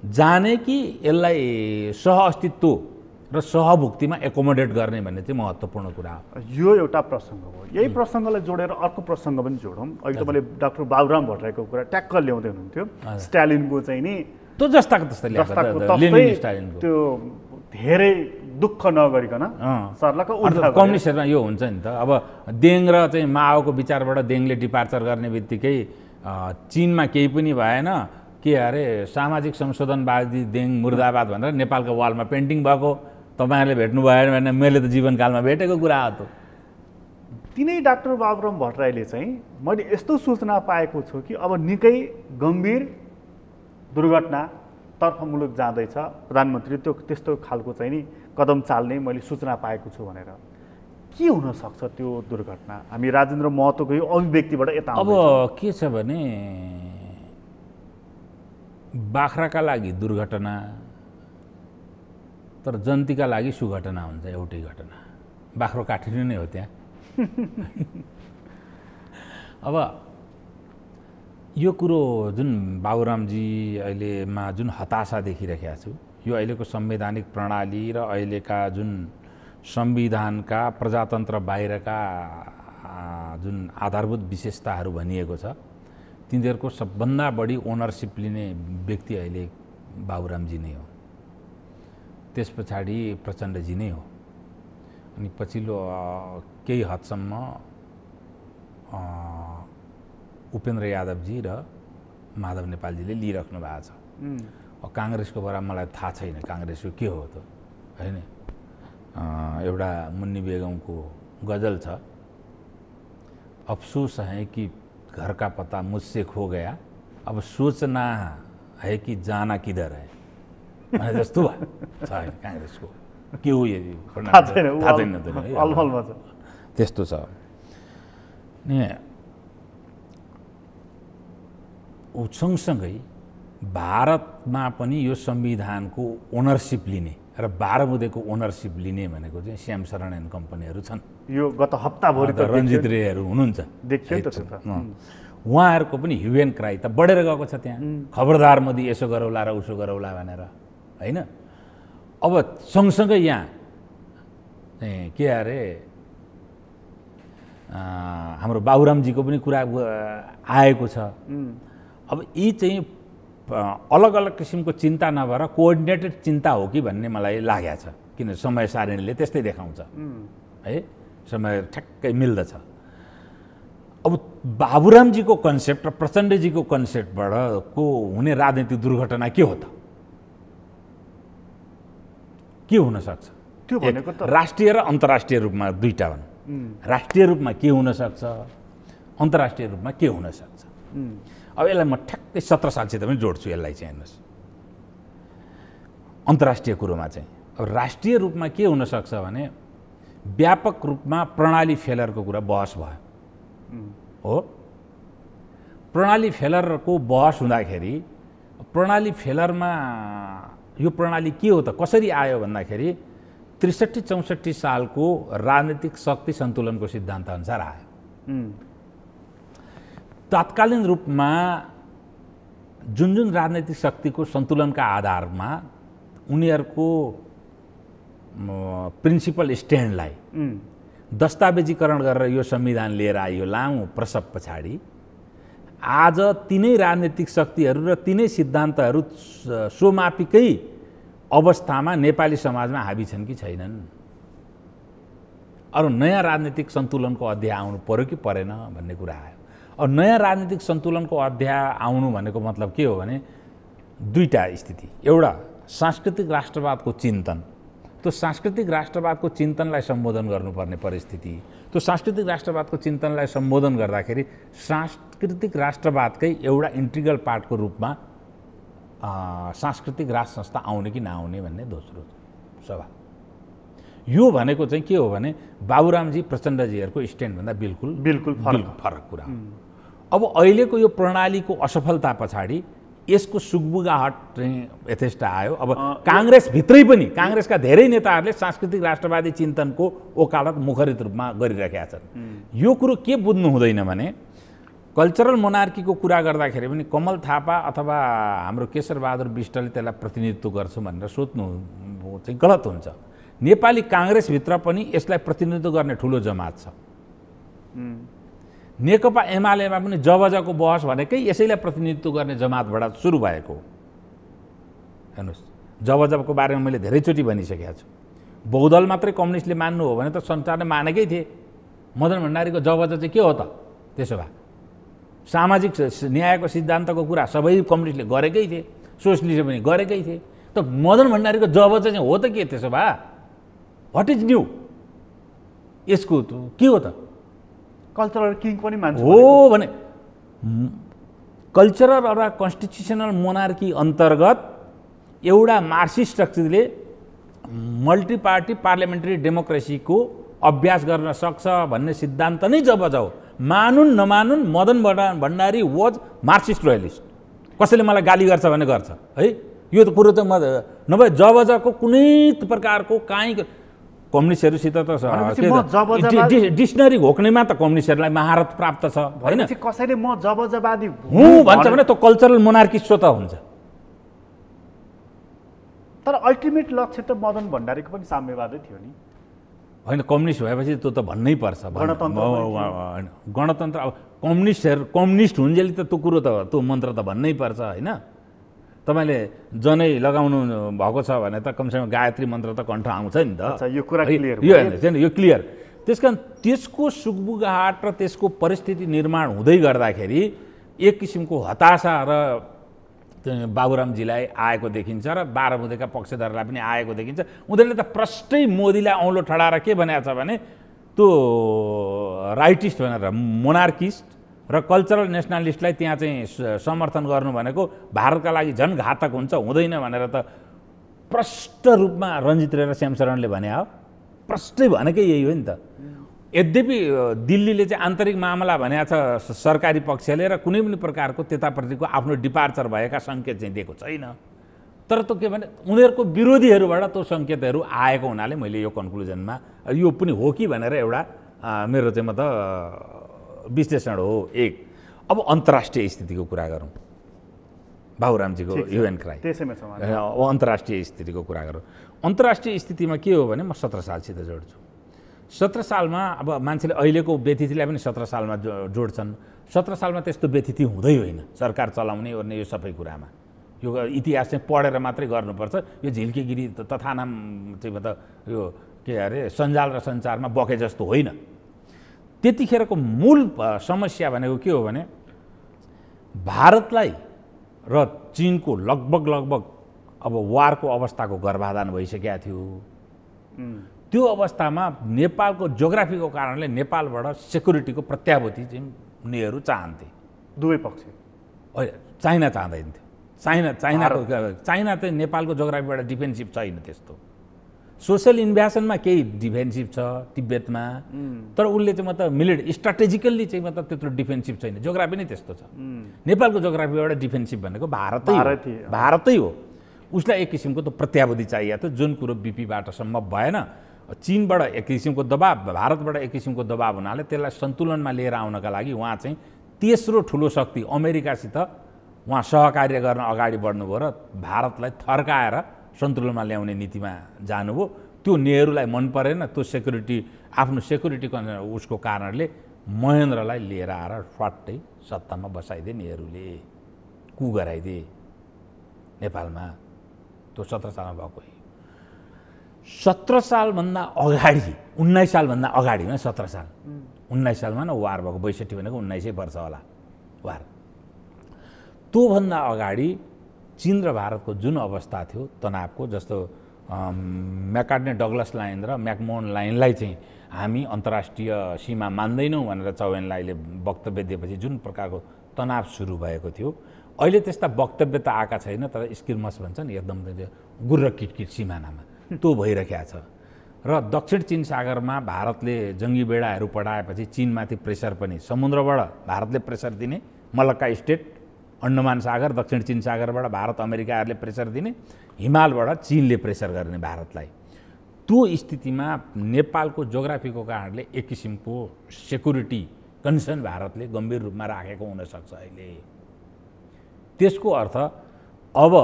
[SPEAKER 2] जाने कि यसलाई सहअस्तित्व र सहभुक्तिमा एकोमोडेट गर्ने भन्ने चाहिँ महत्त्वपूर्ण कुरा हो।
[SPEAKER 1] यो एउटा प्रसङ्ग हो। यही प्रसङ्गलाई जोडेर अर्को प्रसङ्ग पनि जोडौँ। अहिले तपाईँले डाक्टर बाबुराम भट्टराईको कुरा ट्याक्क ल्याउँदै हुनुहुन्थ्यो। स्टालिनको चाहिँ नि
[SPEAKER 2] त्यो जस्ताको तस्तै
[SPEAKER 1] त्यो धेरै दुःख नगरिकन सर्लको
[SPEAKER 2] कम्युनिस्टमा यो हुन्छ नि त। अब देङ र चाहिँ माओको विचारबाट देङले डिपार्चर गर्ने बित्तिकै चीनमा केही पनि भएन के अरे सामाजिक संशोधनवादी देङ मुर्दाबाद भनेर नेपालको वालमा पेन्टिङ भएको तपाईँहरूले भेट्नु भएन भने मैले त जीवनकालमा भेटेको कुरा हो। त
[SPEAKER 1] तिनै डाक्टर बाबुराम भट्टराईले चाहिँ मैले यस्तो सूचना पाएको छु कि अब निकै गम्भीर दुर्घटनातर्फ मुलुक जाँदैछ, प्रधानमन्त्री त्यस्तो खालको चाहिँ नि कदम चाल्ने मैले सूचना पाएको छु भनेर। के हुनसक्छ त्यो दुर्घटना? हामी राजेन्द्र महतोको यो अभिव्यक्तिबाट यता
[SPEAKER 2] अब के छ भने बाख्राका लागि दुर्घटना तर जन्तीका लागि सुघटना हुन्छ, एउटै घटना। बाख्रो काटिनु नै हो त्यहाँ। अब यो कुरो जुन बाबुरामजी अहिलेमा जुन हताशा देखिरहेको छु, यो अहिलेको संवैधानिक प्रणाली र अहिलेका जुन संविधानका प्रजातन्त्र बाहिरका जुन आधारभूत विशेषताहरू भनिएको छ तिनीहरूको सबभन्दा बढी ओनरसिप लिने व्यक्ति अहिले बाबुरामजी नै हो, त्यस पछाडि प्रचण्डजी नै हो, अनि पछिल्लो केही हदसम्म उपेन्द्र यादवजी र माधव नेपालजीले लिइराख्नु भएको छ। काङ्ग्रेसको बारे मलाई थाहा छैन काङ्ग्रेसको के हो त होइन। एउटा मुन्नी बेगमको गजल छ, अफसोस है कि घर का पता मुझसे खो गया, अब सोचना है कि जाना किधर है भने जस्तो छ काङ्ग्रेसको। के हो यो? त्यस्तो छ नि। सँगसँगै भारतमा पनि यो संविधानको ओनरसिप लिने र बाह्रमुदेको ओनरसिप लिने भनेको चाहिँ श्याम शरण एन्ड कम्पनीहरू छन्।
[SPEAKER 1] यो गत हप्ताभरि त
[SPEAKER 2] रञ्जित रेहरू हुनुहुन्छ,
[SPEAKER 1] देखियो नि त।
[SPEAKER 2] उहाँहरूको पनि ह्यु एन्ड क्राई त बढेर गएको छ त्यहाँ। खबरदार मोदी यसो गरौला र उसो गरौला भनेर, होइन? अब सँगसँगै यहाँ के अरे हाम्रो बाबुरामजीको पनि कुरा आएको छ। अब यी चाहिँ अलग अलग किसिमको चिन्ता नभएर कोअर्डिनेटेड चिन्ता हो कि भन्ने मलाई लागेको छ, किन समय सारणीले त्यस्तै देखाउँछ है, समय ठ्याक्कै मिल्दछ। अब बाबुरामजीको कन्सेप्ट र प्रचण्डजीको कन्सेप्टबाट को हुने राजनीतिक दुर्घटना के हो त? के हुन सक्छ?
[SPEAKER 1] त्यो भनेको त
[SPEAKER 2] राष्ट्रिय र अन्तर्राष्ट्रिय रूपमा दुईटा हुन्। राष्ट्रिय रूपमा के हुन सक्छ, अन्तर्राष्ट्रिय रूपमा के हुन सक्छ? अब यसलाई म ठ्याक्कै 17 सालसित पनि जोड्छु यसलाई चाहिँ। हेर्नुहोस्, अन्तर्राष्ट्रिय कुरोमा चाहिँ अब राष्ट्रिय रूपमा के हुन सक्छ भने व्यापक रूपमा प्रणाली फेलरको कुरा बहस भयो हो। प्रणाली फेलरको बहस हुँदाखेरि प्रणाली फेलरमा यो प्रणाली के हो त, कसरी आयो भन्दाखेरि 63-64 सालको राजनीतिक शक्ति सन्तुलनको सिद्धान्त अनुसार आयो। तात्कालीन रूपमा जुन जुन राजनैतिक शक्तिको सन्तुलनका आधारमा उनीहरूको प्रिन्सिपल स्ट्यान्डलाई दस्तावेजीकरण गरेर यो संविधान लिएर आइयो लामो प्रसव पछाडि, आज तिनै राजनीतिक शक्तिहरू र तिनै सिद्धान्तहरू सोमापिकै अवस्थामा नेपाली समाजमा हाबी छन् कि छैनन्? अरू नयाँ राजनीतिक सन्तुलनको अध्याय आउनु पर्यो कि परेन भन्ने कुरा आयो। अब नयाँ राजनीतिक सन्तुलनको अध्याय आउनु भनेको मतलब के हो भने दुईटा स्थिति। एउटा सांस्कृतिक राष्ट्रवादको चिन्तन, त्यो सांस्कृतिक राष्ट्रवादको चिन्तनलाई सम्बोधन गर्नुपर्ने परिस्थिति। त्यो सांस्कृतिक राष्ट्रवादको चिन्तनलाई सम्बोधन गर्दाखेरि सांस्कृतिक राष्ट्रवादकै एउटा इन्टिग्रल पार्टको रूपमा सांस्कृतिक राष्ट्र संस्था आउने कि नआउने भन्ने दोस्रो सवाल। यो भनेको चाहिँ के हो भने बाबुरामजी प्रचण्डजीहरूको स्ट्यान्डभन्दा बिल्कुल फरक कुरा हो। अब अहिलेको यो प्रणालीको असफलता पछाडि यसको सुगबुगाहट चाहिँ यथेष्ट आयो। अब काङ्ग्रेसभित्रै पनि काङ्ग्रेसका धेरै नेताहरूले सांस्कृतिक राष्ट्रवादी चिन्तनको वकालत मुखरित रूपमा गरिरहेका छन्। यो कुरो के बुझ्नु हुँदैन भने कल्चरल मोनार्कीको कुरा गर्दाखेरि पनि कमल थापा अथवा हाम्रो केशरबहादुर विष्टले त्यसलाई प्रतिनिधित्व गर्छ भनेर सोच्नु चाहिँ गलत हुन्छ। नेपाली काङ्ग्रेसभित्र पनि यसलाई प्रतिनिधित्व गर्ने ठुलो जमात छ। नेकपा एमालेमा पनि जबजको बहस भनेकै यसैलाई प्रतिनिधित्व गर्ने जमातबाट सुरु भएको। हेर्नुहोस्, जबजको बारेमा मैले धेरैचोटि भनिसकेको छु। बहुदल मात्रै कम्युनिस्टले मान्नु हो भने त संसारले मानेकै थिए। मदन भण्डारीको जबज चाहिँ के हो त? त्यसो भए सामाजिक न्यायको सिद्धान्तको कुरा सबै कम्युनिस्टले गरेकै थिए, सोसलिस्टले पनि गरेकै थिए। त मदन भण्डारीको जबज चाहिँ हो त के? त्यसो भए व्हाट इज न्यू? यसको के हो त?
[SPEAKER 1] कल्चरल किङ पनि मान्छ
[SPEAKER 2] हो भने कल्चरल र कन्स्टिट्युसनल मोनार्की अन्तर्गत एउटा मार्क्सिस्ट शक्तिले मल्टी पार्टी पार्लियामेन्ट्री डेमोक्रेसीको अभ्यास गर्न सक्छ भन्ने सिद्धान्त नै जबज हो। मानुन् नमानुन् मदन भण्डारी वाज मार्क्सिस्ट रोयलिस्ट। कसैले मलाई गाली गर्छ भने गर्छ है, यो त कुरो त नभए जबजको कुनै प्रकारको काहीँ कम्युनिस्टहरूसित त डिक्सनरी घोक्नेमा त कम्युनिस्टहरूलाई महारत प्राप्त छ होइन।
[SPEAKER 1] कसैले म जबजवादी
[SPEAKER 2] हुँ भन्छ भने त्यो कल्चरल मोनार्किस्ट त हुन्छ।
[SPEAKER 1] तर अल्टिमेट लक्ष्य त मदन भण्डारीको पनि साम्यवादै थियो नि
[SPEAKER 2] होइन? कम्युनिस्ट भएपछि त्यो त भन्नै पर्छ। गणतन्त्र अब कम्युनिस्ट हुन्जेली त त्यो कुरो त त्यो मन्त्र त भन्नै पर्छ होइन? तपाईँले जनै लगाउनु भएको छ भने त कमसेकम गायत्री मन्त्र त कण्ठ आउँछ नि त।
[SPEAKER 1] यो कुरा क्लियर,
[SPEAKER 2] यो क्लियर। त्यस कारण त्यसको सुगबुगाहट र त्यसको परिस्थिति निर्माण हुँदै गर्दाखेरि एक किसिमको हताशा र बाबुरामजीलाई आएको देखिन्छ र बाह्रमुदेका पक्षधरलाई पनि आएको देखिन्छ। उनीहरूले त प्रष्टै मोदीलाई औँलो ठडाएर के भनेको छ भने त्यो राइटिस्ट भनेर मोनार्किस्ट र कल्चरल नेसनलिस्टलाई त्यहाँ चाहिँ समर्थन गर्नु भनेको भारतका लागि झन् घातक हुन्छ, हुँदैन भनेर त प्रष्ट रूपमा रञ्जित रे र श्यामशरणले भने हो। प्रष्टै भनेकै यही हो नि त। यद्यपि दिल्लीले चाहिँ आन्तरिक मामला भनेको छ सरकारी पक्षले र कुनै पनि प्रकारको त्यताप्रतिको आफ्नो डिपार्चर भएका सङ्केत चाहिँ दिएको छैन। तर त्यो के भने उनीहरूको विरोधीहरूबाट त्यो सङ्केतहरू आएको हुनाले मैले यो कन्क्लुजनमा यो पनि हो कि भनेर एउटा मेरो चाहिँ म त विश्लेषण हो। एक अब अन्तर्राष्ट्रिय स्थितिको कुरा गरौँ, बाबुरामजीको युएन क्राई अन्तर्राष्ट्रिय स्थितिको कुरा गरौँ। अन्तर्राष्ट्रिय स्थितिमा के हो भने म 17 सालसित जोड्छु। 17 सालमा अब मान्छेले अहिलेको व्यतिथिलाई पनि 17 सालमा जोड्छन्। 17 सालमा त्यस्तो व्यतिथि हुँदै होइन सरकार चलाउने ओर्ने यो सबै कुरामा। यो इतिहास चाहिँ पढेर मात्रै गर्नुपर्छ। यो झिल्केगिरी तथानाम चाहिँ मतलब यो के अरे सञ्जाल र सञ्चारमा बके जस्तो होइन। त्यतिखेरको मूल समस्या भनेको के हो भने भारतलाई र चीनको लगभग अब वारको अवस्थाको गर्भाधान भइसकेको थियो। त्यो अवस्थामा नेपालको जियोग्राफीको कारणले नेपालबाट सेक्युरिटीको प्रत्याभूति चाहिँ उनीहरू चाहन्थे,
[SPEAKER 1] दुवै पक्ष।
[SPEAKER 2] चाइना चाहँदैन थियो। चाइना चाहिँ नेपालको जियोग्राफीबाट डिफेन्सिभ छैन त्यस्तो। सोसल इन्भेसनमा केही डिफेन्सिभ छ तिब्बतमा, तर उसले चाहिँ मतलब स्ट्राटेजिकल्ली चाहिँ मतलब त्यत्रो डिफेन्सिभ छैन। जियोग्राफी नै त्यस्तो छ। नेपालको जियोग्राफीबाट डिफेन्सिभ भनेको भारतै हो। उसलाई एक किसिमको त प्रत्याभूति चाहिएको थियो, जुन कुरो बीपीबाट सम्भव भएन। चीनबाट एक किसिमको दबाब, भारतबाट एक किसिमको दबाब हुनाले त्यसलाई सन्तुलनमा लिएर आउनका लागि उहाँ चाहिँ तेस्रो ठुलो शक्ति अमेरिकासित उहाँ सहकार्य गर्न अगाडि बढ्नुभयो र भारतलाई थर्काएर सन्तुलनमा ल्याउने नीतिमा जानुभयो। त्यो नेहरूलाई मन परेन। त्यो सेक्युरिटी आफ्नो सेक्युरिटी उसको कारणले महेन्द्रलाई लिएर आएर स्वाट्टै सत्तामा बसाइदिए नेहरूले, कु गराइदिए नेपालमा। त्यो 17 सालमा भएको। 17 सालभन्दा अगाडि 19 सालभन्दा अगाडि होइन 17 साल 19 सालमा न वार भएको। 62 भनेको 19 वर्ष होला वार। त्योभन्दा अगाडि चीन र भारतको जुन अवस्था थियो तनावको, जस्तो म्याकार्टने डगलस लाइन र म्याकमोहन लाइनलाई चाहिँ हामी अन्तर्राष्ट्रिय सीमा मान्दैनौँ भनेर चौहानलाईले वक्तव्य दिएपछि जुन प्रकारको तनाव सुरु भएको थियो, अहिले त्यस्ता वक्तव्य त आएका छैन, तर स्किर्मस भन्छन् एकदम गुर्र किटकिट सिमानामा त्यो भइरहेको छ। र दक्षिण चीन सागरमा भारतले जङ्गी बेडाहरू पठाएपछि चीनमाथि प्रेसर पनि समुद्रबाट भारतले प्रेसर दिने, मलक्का स्टेट अन्डमान सागर दक्षिण चीन सागरबाट भारत अमेरिकाहरूले प्रेसर दिने, हिमालबाट चीनले प्रेसर गर्ने भारतलाई। त्यो स्थितिमा नेपालको जियोग्राफीको कारणले एक किसिमको सेक्युरिटी कन्सर्न भारतले गम्भीर रूपमा राखेको हुनसक्छ अहिले। त्यसको अर्थ अब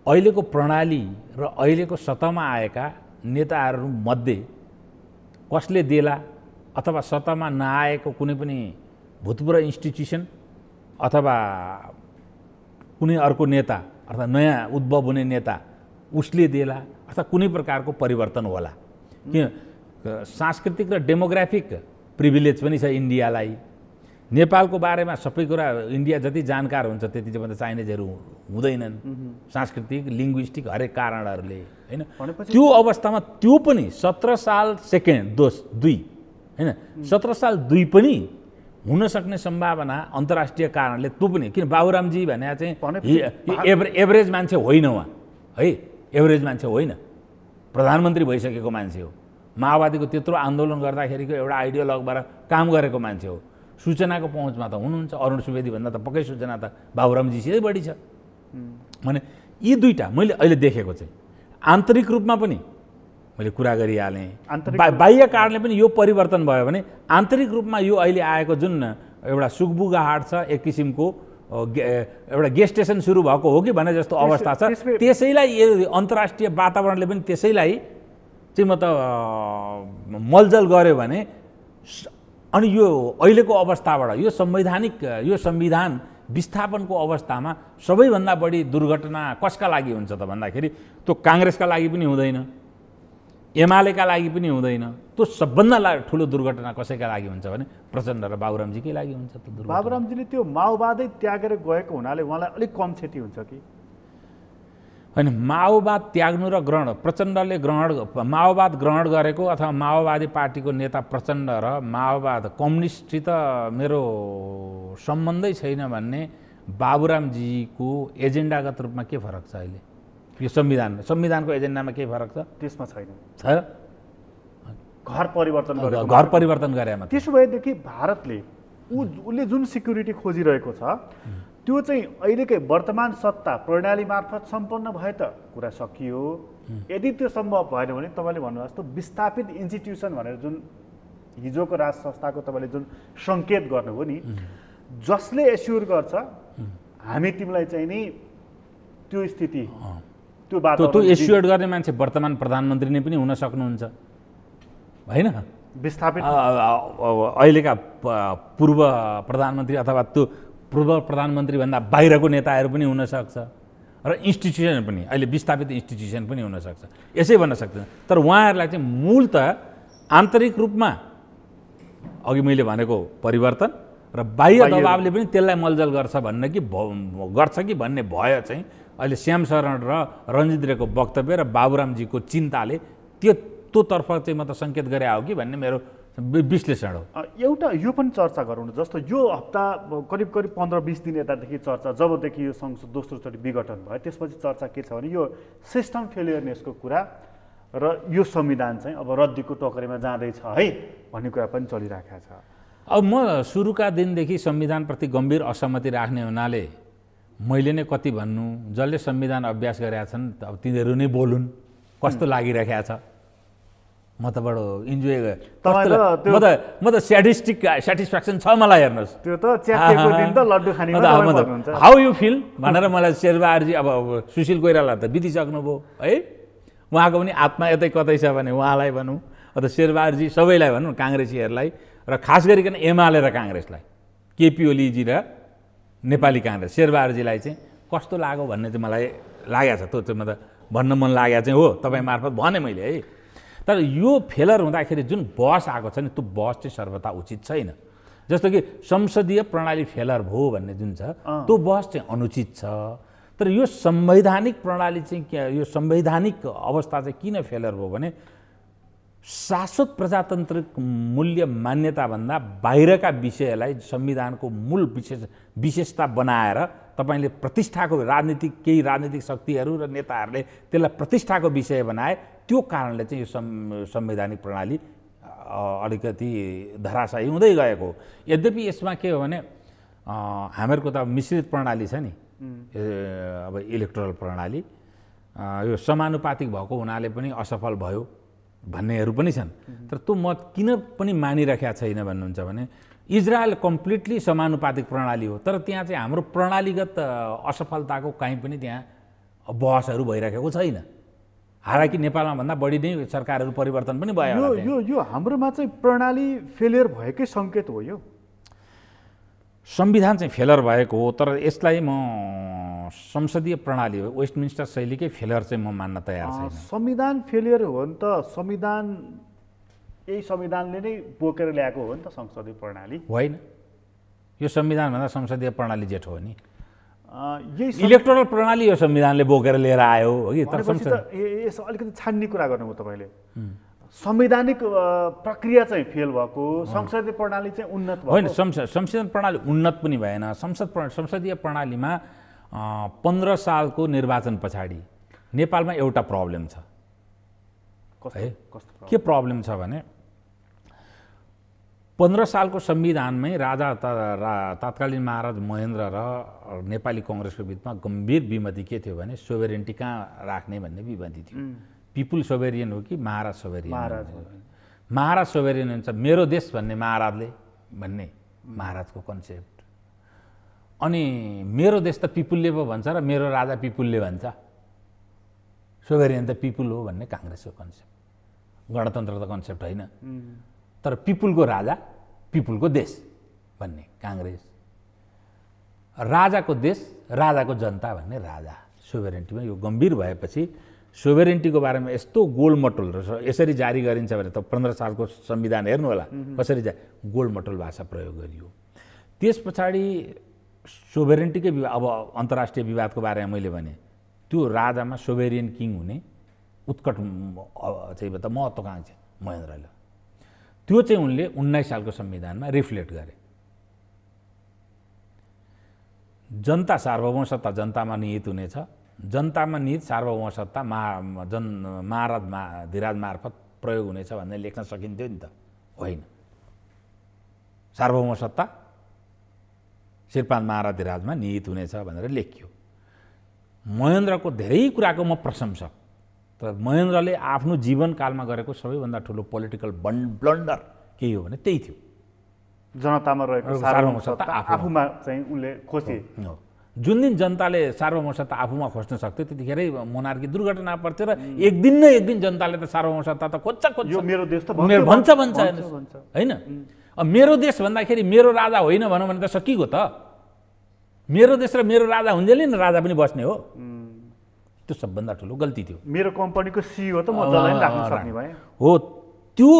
[SPEAKER 2] अहिलेको प्रणाली र अहिलेको सतहमा आएका नेताहरूमध्ये कसले देला अथवा सतहमा नआएको कुनै पनि भूतपूर्व इन्स्टिट्युसन अथवा कुनै अर्को नेता अर्थात् नयाँ उद्भव हुने नेता उसले देला अथवा कुनै प्रकारको परिवर्तन होला। किन सांस्कृतिक र डेमोग्राफिक प्रिभिलेज पनि छ इन्डियालाई। नेपालको बारेमा सबै कुरा इन्डिया जति जानकार हुन्छ त्यति चाहिँ मतलब चाइनिजहरू हुँदैनन्, सांस्कृतिक लिङ्ग्विस्टिक हरेक कारणहरूले होइन। त्यो अवस्थामा त्यो पनि 17 साल सेकेन्ड दोष 2 होइन 17 साल 2 पनि हुन सक्ने सम्भावना अन्तर्राष्ट्रिय कारणले त्यो पनि। किन बाबुरामजी भने चाहिँ एभरेज मान्छे होइन उहाँ है, एभरेज मान्छे होइन, प्रधानमन्त्री भइसकेको मान्छे हो। माओवादीको त्यत्रो आन्दोलन गर्दाखेरिको एउटा आइडियोलगबाट काम गरेको मान्छे हो। सूचनाको पहुँचमा त हुनुहुन्छ। अरुण सुवेदी भन्दा त पक्कै सूचना त बाबुरामजीसितै बढी छ। भने यी दुईटा मैले अहिले देखेको चाहिँ आन्तरिक रूपमा पनि मैले कुरा गरिहालेँ, बाह्य कारणले पनि यो परिवर्तन भयो भने आन्तरिक रूपमा यो अहिले आएको जुन एउटा सुगबुगाहाट छ, एक किसिमको एउटा गेस्टेसन सुरु भएको हो कि भने जस्तो अवस्था छ। त्यसैलाई अन्तर्राष्ट्रिय वातावरणले पनि त्यसैलाई चाहिँ म त मलजल गर्यो भने अनि यो अहिलेको अवस्थाबाट यो संविधान विस्थापनको अवस्थामा सबैभन्दा बढी दुर्घटना कसका लागि हुन्छ त भन्दाखेरि त्यो काङ्ग्रेसका लागि पनि हुँदैन, एमालेका लागि पनि हुँदैन। त्यो सबभन्दा ठुलो दुर्घटना कसैका लागि हुन्छ भने प्रचण्ड र बाबुरामजीकै लागि हुन्छ। त्यो दुर्घटना
[SPEAKER 1] बाबुरामजीले त्यो माओवादै त्यागेर गएको हुनाले उहाँलाई अलिक कम क्षति हुन्छ कि
[SPEAKER 2] होइन? माओवाद त्याग्नु र ग्रहण, प्रचण्डले माओवाद ग्रहण गरेको अथवा माओवादी पार्टीको नेता प्रचण्ड र माओवाद कम्युनिस्टसित मेरो सम्बन्धै छैन भन्ने बाबुरामजीको एजेन्डागत रूपमा के फरक छ अहिले? यो संविधानको एजेन्डामा केही फरक छ?
[SPEAKER 1] त्यसमा छैन।
[SPEAKER 2] छ
[SPEAKER 1] घर परिवर्तन गरेको
[SPEAKER 2] घर परिवर्तन गरे मात्र।
[SPEAKER 1] त्यसो भएदेखि भारतले उसले जुन सिक्युरिटी खोजिरहेको छ त्यो चाहिँ अहिलेकै वर्तमान सत्ता प्रणाली मार्फत सम्पन्न भए त कुरा सकियो। यदि त्यो सम्भव भएन भने तपाईँले भन्नुभएको जस्तो विस्थापित इन्स्टिट्युसन भनेर जुन हिजोको राज संस्थाको तपाईँले जुन सङ्केत गर्नुभयो नि, जसले एस्योर गर्छ हामी तिमीलाई चाहिँ नि त्यो स्थिति त्यो
[SPEAKER 2] त्यो एस्योर गर्ने मान्छे वर्तमान प्रधानमन्त्री नै पनि हुन सक्नुहुन्छ होइन?
[SPEAKER 1] विस्थापित
[SPEAKER 2] अहिलेका पूर्व प्रधानमन्त्री अथवा त्यो पूर्व प्रधानमन्त्रीभन्दा बाहिरको नेताहरू पनि हुनसक्छ र इन्स्टिट्युसन पनि अहिले विस्थापित इन्स्टिट्युसन पनि हुनसक्छ, यसै भन्न सक्दैन। तर उहाँहरूलाई चाहिँ मूलत आन्तरिक रूपमा अघि मैले भनेको परिवर्तन र बाह्य दबावले पनि त्यसलाई मलजल गर्छ भन्ने भय चाहिँ अहिले श्याम शरण र रञ्जित रेको वक्तव्य र बाबुरामजीको चिन्ताले त्योतर्फ चाहिँ म त सङ्केत गरे हो कि भन्ने मेरो विश्लेषण हो।
[SPEAKER 1] एउटा यो पनि चर्चा गरौँ न, जस्तो यो हप्ता करिब 15-20 दिन यतादेखि चर्चा, जबदेखि यो संसद दोस्रोचोटि विघटन भयो त्यसपछि चर्चा के छ भने यो सिस्टम फेलियरनेसको कुरा र यो संविधान चाहिँ अब रद्दीको टोकरीमा जाँदैछ है भन्ने कुरा पनि चलिरहेको छ।
[SPEAKER 2] अब म सुरुका दिनदेखि संविधानप्रति गम्भीर असहमति राख्ने हुनाले मैले नै कति भन्नु, जसले संविधान अभ्यास गरेका छन् अब तिनीहरू नै बोलुन् कस्तो लागिरहेको छ। म त बडो इन्जोय म त सेटिस्फ्याक्सन छ मलाई। हेर्नुहोस्
[SPEAKER 1] त्यो त च्यातिएको दिन त लड्डु खाने
[SPEAKER 2] हाउ यु फिल भनेर मलाई शेरबहादुरजी अब सुशील कोइराला त बितिसक्नुभयो है, उहाँको पनि आत्मा यतै कतै छ भने उहाँलाई भनौँ अथवा शेरबहादुरजी सबैलाई भनौँ काङ्ग्रेसीहरूलाई र खास गरिकन एमाले र काङ्ग्रेसलाई, केपी ओलीजी र नेपाली काङ्ग्रेस शेरबहादुरजीलाई चाहिँ कस्तो लाग्यो भन्ने चाहिँ मलाई लागेको छ। त्यो चाहिँ म त भन्न मन लागेको चाहिँ हो, तपाईँ मार्फत भने मैले है। तर यो फेलर हुँदाखेरि जुन बहस आएको छ नि त्यो बहस चाहिँ सर्वथा उचित छैन। जस्तो कि संसदीय प्रणाली फेलर भयो भन्ने जुन छ त्यो बहस चाहिँ अनुचित छ। तर यो संवैधानिक प्रणाली चाहिँ यो संवैधानिक अवस्था चाहिँ किन फेलर भयो भने शाश्वत प्रजातान्त्रिक मूल्य मान्यताभन्दा बाहिरका विषयलाई संविधानको मूल विशेषता बनाएर तपाईँले प्रतिष्ठाको केही राजनीतिक शक्तिहरू र नेताहरूले त्यसलाई प्रतिष्ठाको विषय बनाए, त्यो कारणले चाहिँ यो संवैधानिक प्रणाली अलिकति धराशायी हुँदै गएको। यद्यपि यसमा के हो भने हामीहरूको त मिश्रित प्रणाली छ नि, अब इलेक्टोरल प्रणाली यो समानुपातिक भएको हुनाले पनि असफल भयो भन्नेहरू पनि छन्। तर त्यो म किन पनि मानिराखेका छैन भन्नुहुन्छ भने इजरायल कम्प्लिटली समानुपातिक प्रणाली हो, तर त्यहाँ चाहिँ हाम्रो प्रणालीगत असफलताको कहीँ पनि त्यहाँ बहसहरू भइराखेको छैन। हालाकि नेपालमा भन्दा बढी नै सरकारहरू परिवर्तन पनि भयो।
[SPEAKER 1] यो हाम्रोमा चाहिँ प्रणाली फेलियर भएकै सङ्केत हो। यो
[SPEAKER 2] संविधान चाहिँ फेलर भएको हो, तर यसलाई म संसदीय प्रणाली हो वेस्टमिन्स्टर शैलीकै फेलर चाहिँ म मान्न तयार छैन।
[SPEAKER 1] संविधान फेलियर हो नि त, यही संविधानले नै बोकेर ल्याएको हो नि त संसदीय प्रणाली
[SPEAKER 2] होइन। यो संविधानभन्दा संसदीय प्रणाली जेठो हो नि, इलेक्टोरल प्रणाली यो संविधानले बोकेर लिएर आयो हो कि। तर
[SPEAKER 1] यस अलिकति छान्ने कुरा गर्नुभयो तपाईँले, संवैधानिक प्रक्रिया चाहिँ फेल भएको, संसदीय प्रणाली चाहिँ उन्नत भएको
[SPEAKER 2] होइन। संसदीय प्रणाली उन्नत पनि भएन। संसदीय प्रणालीमा 15 सालको निर्वाचन पछाडि नेपालमा एउटा प्रब्लम छ। के प्रब्लम छ भने 15 सालको संविधानमै तत्कालीन महाराज महेन्द्र र नेपाली कङ्ग्रेसको बिचमा गम्भीर विमति के थियो भने सोभेरेन्टी कहाँ राख्ने भन्ने विमति थियो। पिपुल सोभेरियन हो कि महाराज सोभेरियन? महाराज सोभेरियन हुन्छ, मेरो देश भन्ने महाराजले भन्ने महाराजको कन्सेप्ट। अनि मेरो देश त पिपुलले पो भन्छ र मेरो राजा पिपुलले भन्छ, सोभेरियन त पिपुल हो भन्ने काङ्ग्रेसको कन्सेप्ट। गणतन्त्र त कन्सेप्ट होइन, तर पिपुलको राजा पिपुलको देश भन्ने काङ्ग्रेस, राजाको देश राजाको जनता भन्ने राजा। सोभेरेन्टीमा यो गम्भीर भएपछि सोभेरेन्टीको बारेमा यस्तो गोलमटोल र यसरी जारी गरिन्छ भने त 15 सालको संविधान हेर्नु होला कसरी गोलमटोल भाषा प्रयोग गरियो। त्यस पछाडि सोभेरेन्टीकै अब अन्तर्राष्ट्रिय विवादको बारेमा मैले भने त्यो राजामा सोभेरियन किङ हुने उत्कट चाहिँ महत्त्वाकांक्षा महेन्द्रले, त्यो चाहिँ उनले 19 सालको संविधानमा रिफ्लेक्ट गरे। जनता सार्वभौमसत्ता जनतामा निहित हुनेछ, जनतामा निहित सार्वभौमसत्ता महाराज धीराज मार्फत प्रयोग हुनेछ भन्ने लेख्न सकिन्थ्यो नि त, होइन। सार्वभौम सत्ता शिरपाल महाराधिराजमा निहित हुनेछ भनेर लेखियो। महेन्द्रको धेरै कुराको म प्रशंसक, तर महेन्द्रले आफ्नो जीवनकालमा गरेको सबैभन्दा ठुलो पोलिटिकल ब्लन्डर के हो भने त्यही थियो,
[SPEAKER 1] जनतामा रहेको सार्वभौम सत्ता आफूमा चाहिँ उनले खोजे।
[SPEAKER 2] जुन दिन जनताले सार्वभौम सत्ता आफूमा खोज्न सक्थ्यो त्यतिखेरै मोनार्की दुर्घटना पर्थ्यो र एक दिन न एक दिन जनताले त सार्वभौम सत्ता त खोज्छ,
[SPEAKER 1] यो मेरो देश त
[SPEAKER 2] भन्छ होइन। मेरो देश भन्दाखेरि मेरो राजा होइन भनौँ भने त सकिएको त। मेरो देश र मेरो राजा हुन्जेली न राजा पनि बस्ने हो, त्यो सबभन्दा ठुलो गल्ती थियो।
[SPEAKER 1] मेरो कम्पनीको सिइओ त म जसलाई राख्न सक्ने भएँ
[SPEAKER 2] हो। त्यो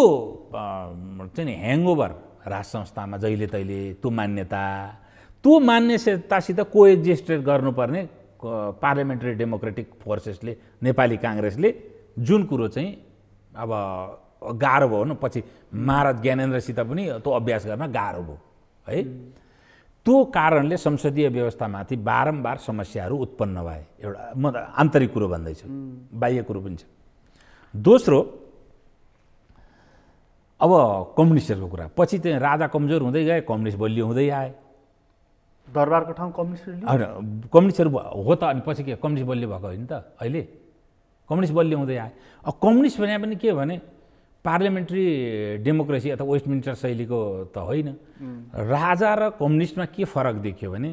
[SPEAKER 2] चाहिँ नि ह्याङओभर राज संस्थामा जहिले तहिले त्यो मान्यतासित कोएक्जिस्टेड गर्नुपर्ने पार्लियामेन्ट्री डेमोक्रेटिक फोर्सेसले, नेपाली काङ्ग्रेसले जुन कुरो चाहिँ अब गाह्रो भयो न, पछि महाराज ज्ञानेन्द्रसित पनि त्यो अभ्यास गर्न गाह्रो भयो है। त्यो कारणले संसदीय व्यवस्थामाथि बारम्बार समस्याहरू उत्पन्न भए। एउटा म आन्तरिक कुरो भन्दैछु, बाह्य कुरो पनि छ। दोस्रो, अब कम्युनिस्टहरूको कुरा, पछि चाहिँ राजा कमजोर हुँदै गए, कम्युनिस्ट बलियो हुँदै आए।
[SPEAKER 1] दरबारको ठाउँ
[SPEAKER 2] कम्युनिस्टहरू हो त, अनि पछि के कम्युनिस्ट बलियो भएको होइन त? अहिले कम्युनिस्ट बलियो हुँदै आए। अब कम्युनिस्ट भने पनि के भने पार्लियामेन्ट्री डेमोक्रेसी अथवा वेस्टमिन्स्टर शैलीको त होइन। राजा र कम्युनिस्टमा के फरक देखियो भने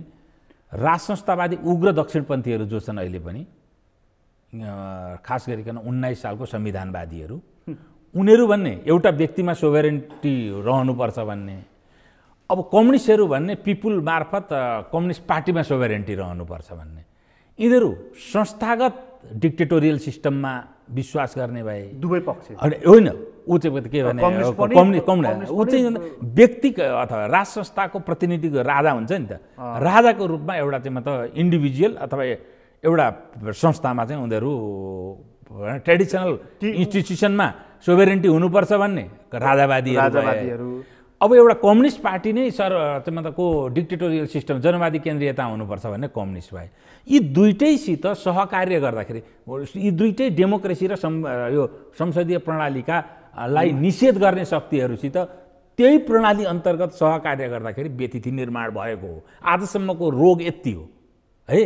[SPEAKER 2] राज संस्थावादी उग्र दक्षिणपन्थीहरू जो छन् अहिले पनि, खास गरिकन 19 सालको संविधानवादीहरू, उनीहरू भन्ने एउटा व्यक्तिमा सोभरेन्टी रहनुपर्छ भन्ने। अब कम्युनिस्टहरू भन्ने पिपुल मार्फत कम्युनिस्ट पार्टीमा सोभरेन्टी रहनुपर्छ भन्ने। यिनीहरू संस्थागत डिक्टेटोरियल सिस्टममा विश्वास गर्ने भए।
[SPEAKER 1] दुवै पक्ष
[SPEAKER 2] होइन, ऊ चाहिँ के भने ऊ चाहिँ व्यक्ति अथवा राज संस्थाको प्रतिनिधिको राजा हुन्छ नि त, राजाको रूपमा एउटा चाहिँ मतलब इन्डिभिजुअल अथवा एउटा संस्थामा चाहिँ उनीहरू ट्रेडिसनल इन्स्टिट्युसनमा सोभरेन्टी हुनुपर्छ भन्ने राजावादीहरू। अब एउटा कम्युनिस्ट पार्टी नै मतलब को डिक्टेटोरियल सिस्टम जनवादी केन्द्रीयता हुनुपर्छ भन्ने कम्युनिस्ट भए। यी दुइटैसित सहकार्य गर्दाखेरि, यी दुइटै डेमोक्रेसी र यो संसदीय प्रणालीकालाई निषेध गर्ने शक्तिहरूसित त्यही प्रणाली अन्तर्गत सहकार्य गर्दाखेरि व्यतिथि निर्माण भएको हो। आजसम्मको रोग यति हो है,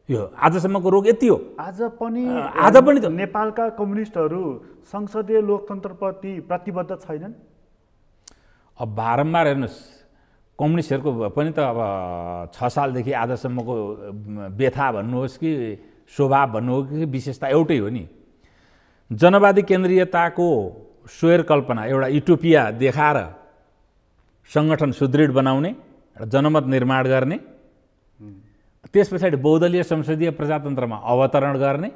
[SPEAKER 2] यो आजसम्मको रोग यति हो।
[SPEAKER 1] आज पनि
[SPEAKER 2] त
[SPEAKER 1] नेपालका कम्युनिस्टहरू संसदीय लोकतन्त्रप्रति प्रतिबद्ध छैनन्।
[SPEAKER 2] अब बारम्बार हेर्नुहोस्, कम्युनिस्टहरूको पनि त अब 6 सालदेखि आजसम्मको व्यथा भन्नुहोस् कि स्वभाव भन्नुहोस् कि विशेषता एउटै हो नि। जनवादी केन्द्रीयताको स्वैर कल्पना, एउटा युटोपिया देखाएर सङ्गठन सुदृढ बनाउने, जनमत निर्माण गर्ने, त्यस पछाडि बहुदलीय संसदीय प्रजातन्त्रमा अवतरण गर्ने,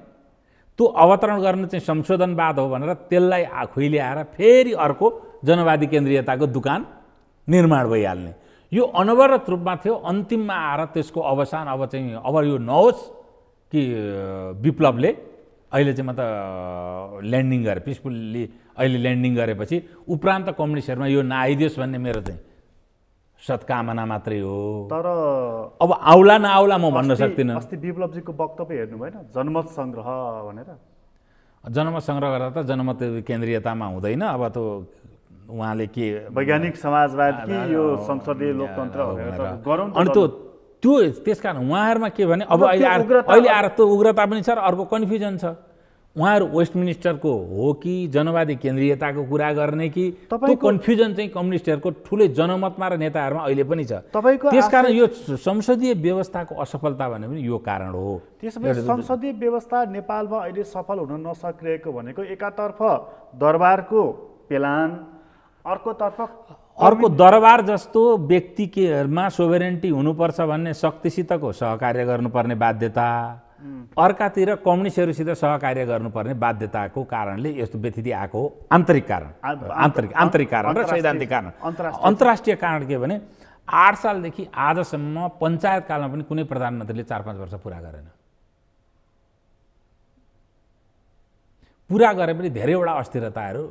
[SPEAKER 2] त्यो अवतरण गर्न चाहिँ संशोधनवाद हो भनेर त्यसलाई खुइल्याएर फेरि अर्को जनवादी केन्द्रीयताको दुकान निर्माण भइहाल्ने, यो अनवरत रूपमा थियो। अन्तिममा आएर त्यसको अवसान अब चाहिँ अब यो नहोस् कि विप्लवले अहिले चाहिँ ल्यान्डिङ गरे, पिसफुल्ली अहिले ल्यान्डिङ गरेपछि उपरान्त कम्युनिस्टहरूमा यो नआइदियोस् भन्ने मेरो चाहिँ सत्कामना मात्रै हो।
[SPEAKER 1] तर
[SPEAKER 2] अब आउला नआउला म भन्न सक्दिनँ।
[SPEAKER 1] अस्ति विप्लवजीको वक्तव्य हेर्नु भएन, जनमत सङ्ग्रह भनेर।
[SPEAKER 2] जनमत सङ्ग्रह गरेर त जनमत केन्द्रीयतामा हुँदैन। अब त उहाँले के
[SPEAKER 1] वैज्ञानिक समाजवाद कि यो संसदीय लोकतन्त्र गरौँ।
[SPEAKER 2] अनि त्यो त्यसकारण उहाँहरूमा के भने अब अहिले आएर त्यो उग्रता पनि छ र अर्को कन्फ्युजन छ। उहाँहरू वेस्टमिनिस्टरको हो कि जनवादी केन्द्रीयताको कुरा गर्ने कि त्यो कन्फ्युजन चाहिँ कम्युनिस्टहरूको ठुलै जनमतमा र नेताहरूमा अहिले पनि छ। त्यसकारण यो संसदीय व्यवस्थाको असफलता भने पनि यो कारण हो।
[SPEAKER 1] त्यसमा संसदीय व्यवस्था नेपालमा अहिले सफल हुन नसकिरहेको भनेको एकातर्फ दरबारको पेलान, अर्को
[SPEAKER 2] दरबार जस्तो व्यक्तिमा सोभरेन्टी हुनुपर्छ भन्ने शक्तिसितको सहकार्य गर्नुपर्ने बाध्यता, अर्कातिर कम्युनिस्टहरूसित सहकार्य गर्नुपर्ने बाध्यताको कारणले यस्तो व्यतिथि आएको हो। आन्तरिक कारण र सैद्धान्तिक कारण। अन्तर्राष्ट्रिय कारण के भने 8 सालदेखि आजसम्म पञ्चायतकालमा पनि कुनै प्रधानमन्त्रीले 4-5 वर्ष पुरा गरेन। पुरा गरे पनि धेरैवटा अस्थिरताहरू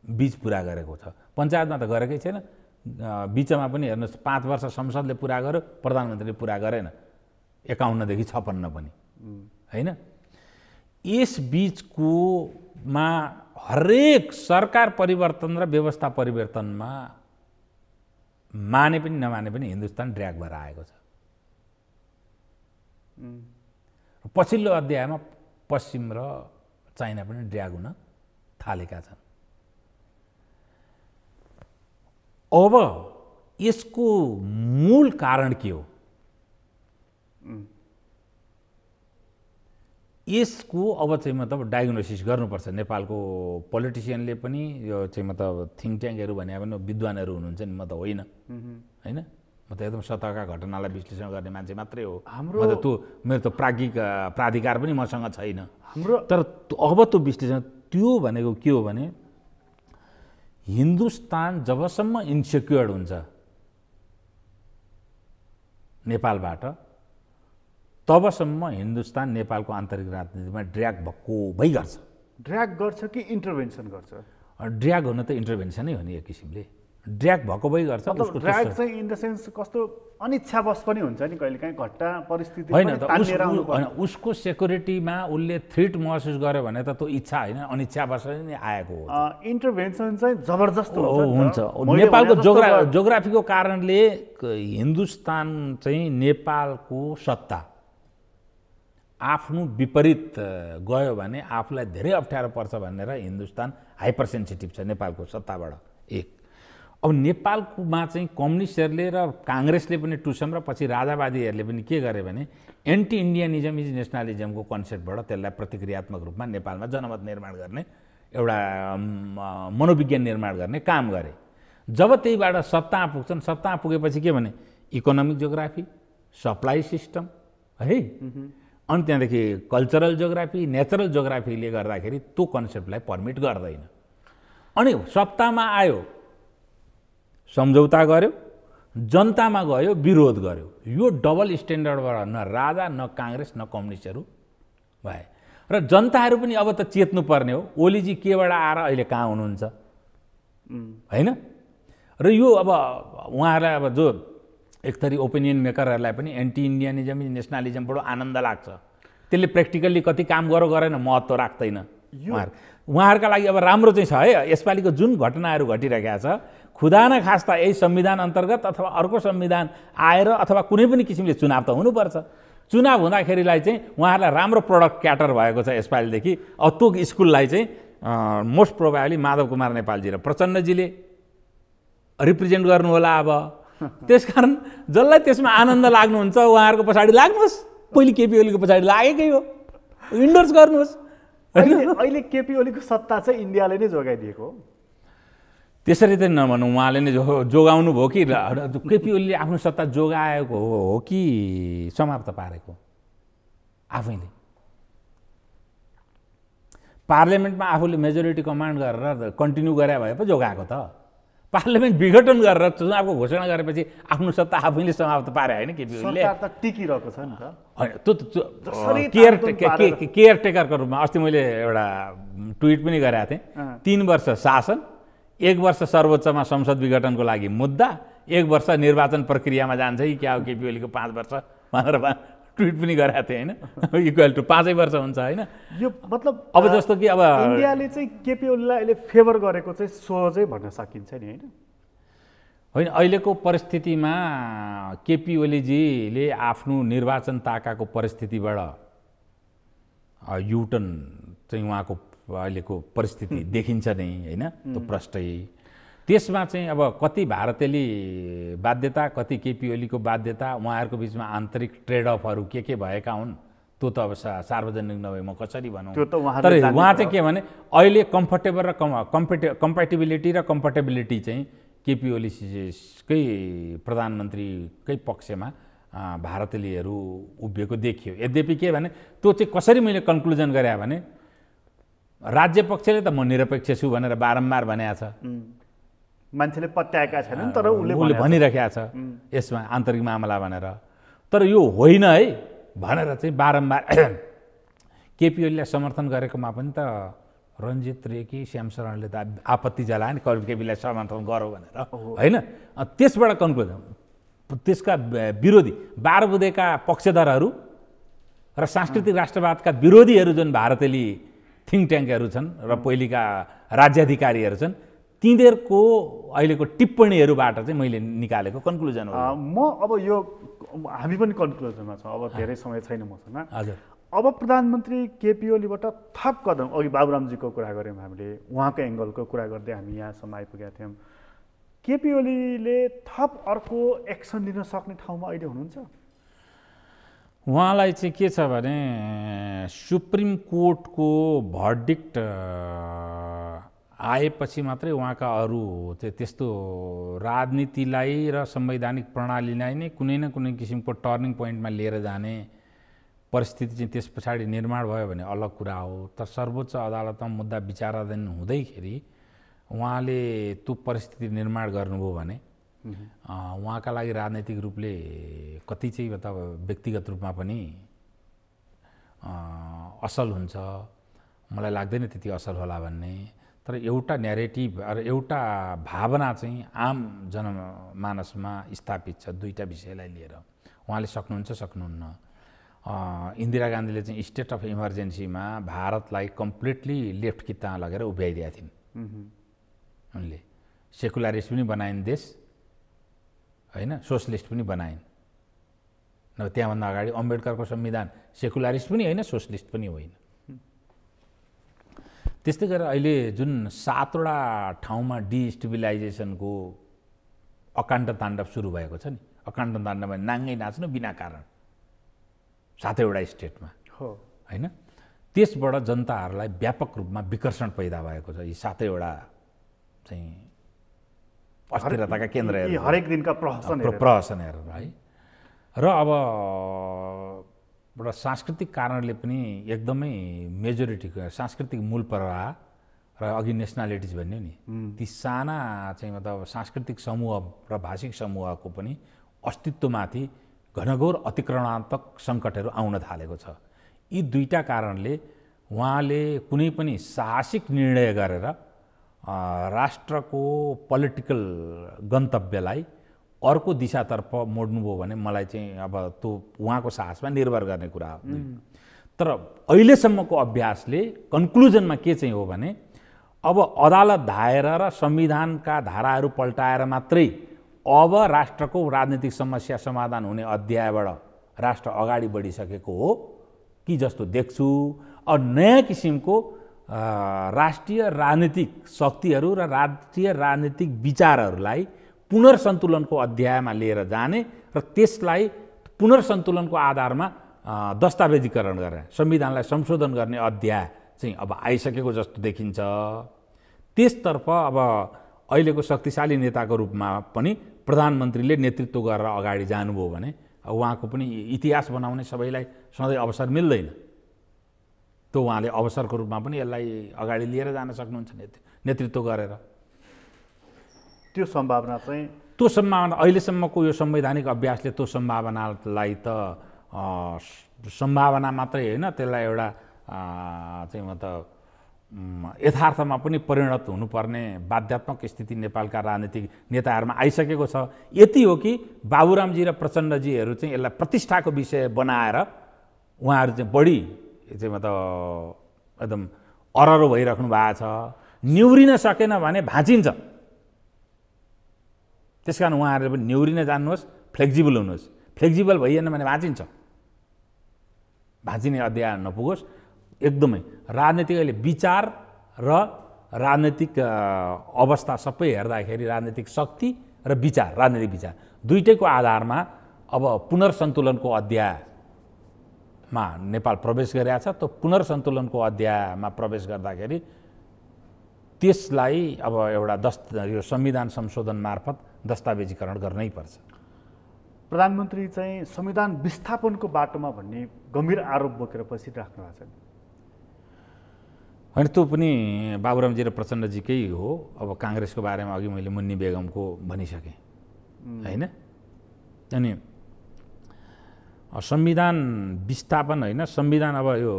[SPEAKER 2] बीच पुरा गरेको छ। पञ्चायतमा त गरेकै छैन, बिचमा पनि हेर्नुहोस् 5 वर्ष संसदले पुरा गर्यो, प्रधानमन्त्रीले पुरा गरेन। 51 देखि 56 पनि होइन। यस बिचकोमा हरेक सरकार परिवर्तन र व्यवस्था परिवर्तनमा माने पनि नमाने पनि हिन्दुस्तान ड्र्याग भएर आएको छ। पछिल्लो अध्यायमा पश्चिम र चाइना पनि ड्र्याग हुन थालेका छन्। अब यसको मूल कारण के हो? यसको अब चाहिँ मतलब डायग्नोसिस गर्नुपर्छ। नेपालको पोलिटिसियनले पनि यो चाहिँ मतलब थिङ्क ट्याङ्कहरू भने पनि विद्वानहरू हुनुहुन्छ नि, म त होइन होइन, म त एकदम सतहका घटनालाई विश्लेषण गर्ने मान्छे मात्रै हो। मेरो त प्राधिकार पनि मसँग छैन हाम्रो। तर अब त्यो विश्लेषण त्यो भनेको के हो भने हिन्दुस्तान जबसम्म इन्सेक्योर्ड हुन्छ नेपालबाट तबसम्म हिन्दुस्तान नेपालको आन्तरिक राजनीतिमा ड्र्याग भक्को भइ गर्छ।
[SPEAKER 1] ड्र्याग गर्छ कि इन्टरभेन्सन गर्छ?
[SPEAKER 2] ड्र्याग हुन त इन्टरभेन्सनै हो नि एक किसिमले। ड्र्याग भएको भइ गर्छ।
[SPEAKER 1] उसको ड्र्याग चाहिँ इन द सेन्स कस्तो अनिच्छावश पनि हुन्छ नि, कहिलेकाहीँ घट्टा परिस्थिति
[SPEAKER 2] होइन त उसको सेक्युरिटीमा उसले थ्रेट महसुस गर्यो भने त त्यो इच्छा होइन, अनिच्छावश नै आएको हो।
[SPEAKER 1] इन्टरभेन्सन चाहिँ जबरजस्त
[SPEAKER 2] हुन्छ। नेपालको जोग्राफीको कारणले हिन्दुस्तान चाहिँ नेपालको सत्ता आफ्नो विपरीत गयो भने आफूलाई धेरै अप्ठ्यारो पर्छ भनेर हिन्दुस्तान हाइपर सेन्सिटिभ छ नेपालको सत्ताबाट। एक अब नेपालकोमा चाहिँ कम्युनिस्टहरूले र काङ्ग्रेसले पनि टुसम र पछि राजावादीहरूले पनि के गरे भने एन्टी इन्डियनिजम इज नेसनलिजमको कन्सेप्टबाट त्यसलाई प्रतिक्रियात्मक रूपमा नेपालमा जनमत निर्माण गर्ने एउटा मनोविज्ञान निर्माण गर्ने काम गरे। जब त्यहीबाट सत्तामा पुग्छन्, सत्तामा पुगेपछि के भने इकोनोमिक जोग्राफी, सप्लाई सिस्टम है, अनि त्यहाँदेखि कल्चरल जोग्राफी, नेचरल जोग्राफीले गर्दाखेरि त्यो कन्सेप्टलाई पर्मिट गर्दैन। अनि सत्तामा आयो, सम्झौता गर्यो, जनतामा गयो, विरोध गर्यो। यो डबल स्ट्यान्डर्डबाट न राजा न काङ्ग्रेस न कम्युनिस्टहरू भए र जनताहरू पनि अब त चेत्नु पर्ने हो। ओलीजी केबाट आएर अहिले कहाँ हुनुहुन्छ होइन? र यो अब उहाँहरूलाई अब जो एक थरी ओपिनियन मेकरहरूलाई पनि एन्टी इन्डियनिजम नेसनलिजमबाट आनन्द लाग्छ। त्यसले प्र्याक्टिकल्ली कति काम गरेन महत्त्व राख्दैन उहाँहरूका लागि। अब राम्रो चाहिँ छ है, यसपालिको जुन घटनाहरू घटिरहेका छ खुदा न खास्ता यही संविधान अन्तर्गत अथवा अर्को संविधान आएर अथवा कुनै पनि किसिमले चुनाव त हुनुपर्छ। चुनाव हुँदाखेरिलाई चाहिँ उहाँहरूलाई राम्रो प्रडक्ट क्याटर भएको छ यसपालिदेखि। अब त्यो स्कुललाई चाहिँ मोस्ट प्रोभाबली माधव कुमार नेपालजी र प्रचण्डजीले रिप्रेजेन्ट गर्नु होला। अब त्यसकारण जसलाई त्यसमा आनन्द लाग्नुहुन्छ उहाँहरूको पछाडि लाग्नुहोस्। पहिले केपी ओलीको पछाडि लागेकै हो, इन्डोर्स गर्नुहोस्।
[SPEAKER 1] अहिले केपी ओलीको सत्ता चाहिँ इन्डियाले नै जोगाइदिएको हो
[SPEAKER 2] त्यसरी त नभनौँ। उहाँले नै जोगाउनु भयो कि केपी ओलीले आफ्नो सत्ता जोगाएको हो कि समाप्त पारेको आफैले? पार्लियामेन्टमा आफूले मेजोरिटी कमान्ड गरेर कन्टिन्यू गरे भए पो जोगाएको त। पार्लियामेन्ट विघटन गरेर चुनावको घोषणा गरेपछि आफ्नो सत्ता आफैले समाप्त पारे होइन केपी ओलीले?
[SPEAKER 1] सरकार त टिकिरहेको छ नि त।
[SPEAKER 2] होइन त्यो केयरटेकरको रूपमा अस्ति मैले एउटा ट्विट पनि गरेको थिएँ। 3 वर्ष शासन, 1 वर्ष सर्वोच्चमा संसद विघटनको लागि मुद्दा, 1 वर्ष निर्वाचन प्रक्रियामा जान्छ कि क्या हो केपी ओलीको 5 वर्ष भनेर ट्विट पनि गरेको थिएँ होइन? इक्वल टु 5 वर्ष हुन्छ होइन?
[SPEAKER 1] यो मतलब
[SPEAKER 2] अब जस्तो कि अब
[SPEAKER 1] इन्डियाले चाहिँ केपी ओलीलाई अहिले फेभर गरेको चाहिँ सोझै भन्न सकिन्छ नि होइन?
[SPEAKER 2] होइन, अहिलेको परिस्थितिमा केपी ओलीजीले आफ्नो निर्वाचन ताकाको परिस्थितिबाट युटर्न चाहिँ उहाँको अहिलेको परिस्थिति देखिन्छ नै होइन? त्यो प्रष्टै। त्यसमा चाहिँ अब कति भारतेली बाध्यता, कति केपी ओलीको बाध्यता, उहाँहरूको बिचमा आन्तरिक ट्रेड अफहरू के भएका हुन् त्यो त अब सार्वजनिक नभए म कसरी भनौँ। तर उहाँ चाहिँ के भने अहिले कम्फर्टेबल र कम्प्याटिबिलिटी र कम्फर्टेबिलिटी चाहिँ केपी ओलीकै प्रधानमन्त्रीकै पक्षमा भारतेलीहरू उभिएको देखियो। यद्यपि के भने त्यो चाहिँ कसरी मैले कन्क्लुजन गरे भने राज्य पक्षले त म निरपेक्ष छु भनेर बारम्बार भनेको छ,
[SPEAKER 1] मान्छेले पत्याएका छैनन्, तर उसले
[SPEAKER 2] भनिरहेको छ यसमा आन्तरिक मामला भनेर। तर यो होइन है भनेर चाहिँ बारम्बार केपी ओलीलाई समर्थन गरेकोमा पनि त रञ्जित रेकी, श्याम शरणले त आपत्ति जलाए नि केपीलाई समर्थन गरौँ भनेर होइन? त्यसबाट कन्क्लुजन त्यसका विरोधी 12 बुँदेका पक्षधरहरू र सांस्कृतिक राष्ट्रवादका विरोधीहरू जुन भारतेली थिङ्क ट्याङ्कहरू छन् र पहिलेका राज्याधिकारीहरू छन् तिनीहरूको अहिलेको टिप्पणीहरूबाट चाहिँ मैले निकालेको कन्क्लुजन हो।
[SPEAKER 1] म अब यो हामी पनि कन्क्लुजनमा छौँ, अब धेरै समय छैन मसँग।
[SPEAKER 2] हजुर,
[SPEAKER 1] अब प्रधानमन्त्री केपी ओलीबाट थप कदम, अघि बाबुरामजीको कुरा गऱ्यौँ हामीले, उहाँको एङ्गलको कुरा गर्दै हामी यहाँसम्म आइपुगेका थियौँ। केपी ओलीले थप अर्को एक्सन लिन सक्ने ठाउँमा अहिले हुनुहुन्छ?
[SPEAKER 2] उहाँलाई चाहिँ के छ भने सुप्रिम कोर्टको भर्डिक्ट आएपछि मात्रै उहाँका अरू चाहिँ त्यस्तो राजनीतिलाई र संवैधानिक प्रणालीलाई नै कुनै न कुनै किसिमको टर्निङ पोइन्टमा लिएर जाने परिस्थिति चाहिँ त्यस पछाडि निर्माण भयो भने अलग कुरा हो। तर सर्वोच्च अदालतमा मुद्दा विचाराधीन हुँदैखेरि उहाँले त्यो परिस्थिति निर्माण गर्नुभयो भने उहाँका लागि राजनैतिक रूपले कति चाहिँ मतलब व्यक्तिगत रूपमा पनि असल हुन्छ, मलाई लाग्दैन त्यति असल होला भन्ने। तर एउटा न्यारेटिभ र एउटा भावना चाहिँ आम जनमानसमा स्थापित छ दुईटा विषयलाई लिएर। उहाँले सक्नुहुन्छ सक्नुहुन्न। इन्दिरा गान्धीले चाहिँ स्टेट अफ इमर्जेन्सीमा भारतलाई कम्प्लिटली लेफ्ट कित्तामा लगेर उभ्याइदिएका थिइन्। उनले सेकुलरिस्ट पनि बनाइन् देश, होइन, सोसलिस्ट पनि बनाइन्। नभए त्यहाँभन्दा अगाडि अम्बेडकरको संविधान सेकुलरिस्ट पनि होइन, सोसलिस्ट पनि होइन। त्यस्तै गरेर अहिले जुन 7वटा ठाउँमा डिस्टेबिलाइजेसनको अकाण्ड ताण्डव सुरु भएको छ नि, अकाण्ड ताण्डवमा नाङ्गै नाच्नु बिना कारण 7वटा स्टेटमा
[SPEAKER 1] हो,
[SPEAKER 2] होइन, त्यसबाट जनताहरूलाई व्यापक रूपमा विकर्षण पैदा भएको छ। यी 7वटा चाहिँ अस्थिरताका केन्द्रहरू,
[SPEAKER 1] हरेक दिनका
[SPEAKER 2] प्रहसनहरू है। र अब एउटा सांस्कृतिक कारणले पनि एकदमै मेजोरिटीको सांस्कृतिक मूल प्रवाह र अघि नेसनालिटिज भन्यो नि, ती साना चाहिँ मतलब सांस्कृतिक समूह र भाषिक समूहको पनि अस्तित्वमाथि घनघोर अतिक्रमणात्मक सङ्कटहरू आउन थालेको छ। यी दुईटा कारणले उहाँले कुनै पनि साहसिक निर्णय गरेर राष्ट्रको पोलिटिकल गन्तव्यलाई अर्को दिशातर्फ मोड्नुभयो भने मलाई चाहिँ अब त्यो उहाँको साहसमा निर्भर गर्ने कुरा हो। तर अहिलेसम्मको अभ्यासले कन्क्लुजनमा के चाहिँ हो भने अब अदालत धाएर र संविधानका धाराहरू पल्टाएर मात्रै अब राष्ट्रको राजनीतिक समस्या समाधान हुने अध्यायबाट राष्ट्र अगाडि बढिसकेको हो कि जस्तो देख्छु। अब नयाँ किसिमको राष्ट्रिय राजनीतिक शक्तिहरू र राष्ट्रिय राजनीतिक विचारहरूलाई पुनर्सन्तुलनको अध्यायमा लिएर जाने र त्यसलाई पुनर्सन्तुलनको आधारमा दस्तावेजीकरण गरेर संविधानलाई संशोधन गर्ने अध्याय चाहिँ अब आइसकेको जस्तो देखिन्छ। त्यसतर्फ अब अहिलेको शक्तिशाली नेताको रूपमा पनि प्रधानमन्त्रीले नेतृत्व गरेर अगाडि जानुभयो भने उहाँको पनि इतिहास बनाउने सबैलाई सधैँ अवसर मिल्दैन। त्यो उहाँले अवसरको रूपमा पनि यसलाई अगाडि लिएर जान सक्नुहुन्छ नेतृत्व गरेर।
[SPEAKER 1] त्यो सम्भावना चाहिँ
[SPEAKER 2] त्यो सम्भावना अहिलेसम्मको यो संवैधानिक अभ्यासले त्यो सम्भावनालाई त सम्भावना मात्रै होइन, त्यसलाई एउटा चाहिँ मतलब यथार्थमा पनि परिणत हुनुपर्ने बाध्यात्मक स्थिति नेपालका राजनीतिक नेताहरूमा आइसकेको छ। यति हो कि बाबुरामजी र प्रचण्डजीहरू चाहिँ यसलाई प्रतिष्ठाको विषय बनाएर उहाँहरू चाहिँ बढी चाहिँ मतलब एकदम अररो भइराख्नु भएको छ। निहुरिन सकेन भने भाँचिन्छ। त्यस कारण उहाँहरूले पनि निहुरिन जान्नुहोस्, फ्लेक्जिबल हुनुहोस्। फ्लेक्जिबल भइएन भने भाँचिन्छ, भाँचिने अध्याय नपुगोस्। एकदमै राजनीतिक अहिले विचार र राजनीतिक अवस्था सबै हेर्दाखेरि राजनीतिक शक्ति र विचार, राजनीतिक विचार दुईटैको आधारमा अब पुनर्सन्तुलनको अध्यायमा नेपाल प्रवेश गरेको छ। त्यो पुनर्सन्तुलनको अध्यायमा प्रवेश गर्दाखेरि त्यसलाई अब एउटा यो संविधान संशोधन मार्फत दस्तावेजीकरण गर्नै पर्छ।
[SPEAKER 1] प्रधानमन्त्री चाहिँ संविधान विस्थापनको बाटोमा भन्ने गम्भीर आरोप बोकेर बसिराख्नु भएको छ।
[SPEAKER 2] होइन, त्यो पनि बाबुरामजी र प्रचण्डजीकै हो। अब काङ्ग्रेसको बारेमा अघि मैले मुन्नी बेगमको भनिसकेँ, होइन। अनि संविधान विस्थापन होइन, संविधान अब यो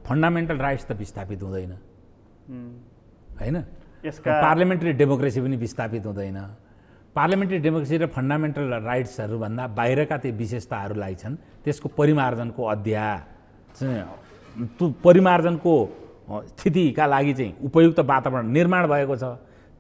[SPEAKER 2] फन्डामेन्टल राइट्स त विस्थापित हुँदैन, होइन। यसका पार्लियामेन्ट्री डेमोक्रेसी पनि विस्थापित हुँदैन। पार्लियामेन्ट्री डेमोक्रेसी र फन्डामेन्टल राइट्सहरूभन्दा बाहिरका ती विशेषताहरूलाई छन्, त्यसको परिमार्जनको अध्याय परिमार्जनको स्थितिका लागि चाहिँ उपयुक्त वातावरण निर्माण भएको छ,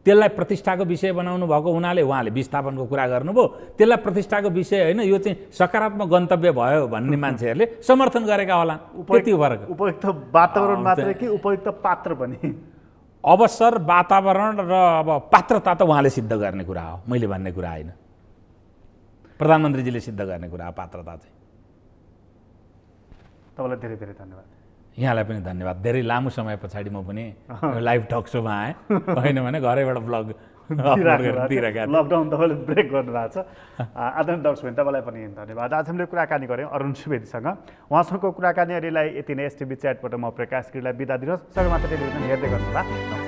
[SPEAKER 2] त्यसलाई प्रतिष्ठाको विषय बनाउनु भएको हुनाले उहाँले विस्थापनको कुरा गर्नुभयो। त्यसलाई प्रतिष्ठाको विषय होइन, यो चाहिँ सकारात्मक गन्तव्य भयो भन्ने मान्छेहरूले समर्थन गरेका होला। त्यति फरक।
[SPEAKER 1] उपयुक्त वातावरण मात्रै कि उपयुक्त पात्र पनि?
[SPEAKER 2] अवसर, वातावरण र अब पात्रता त उहाँले सिद्ध गर्ने कुरा हो, मैले भन्ने कुरा होइन। प्रधानमन्त्रीजीले सिद्ध गर्ने कुरा हो पात्रता चाहिँ।
[SPEAKER 1] तपाईँलाई धेरै धेरै धन्यवाद।
[SPEAKER 2] यहाँलाई पनि धन्यवाद। धेरै लामो समय पछाडि म पनि लाइभ टक सोमा आएँ, होइन भने घरैबाट ब्लग
[SPEAKER 1] लकडाउन तपाईँले ब्रेक गर्नुभएको छ। आदरणीय दर्शक तपाईँलाई पनि धन्यवाद। आज हामीले कुराकानी गऱ्यौँ अरुण सुवेदीसँग। उहाँसँगको कुराकानी अहिलेलाई यति नै। एसटिभी च्याटबाट म प्रकाश गिरीलाई बिदा दिनुहोस्। सबै मात्र टेलिभिजन हेर्दै गर्नुहोला।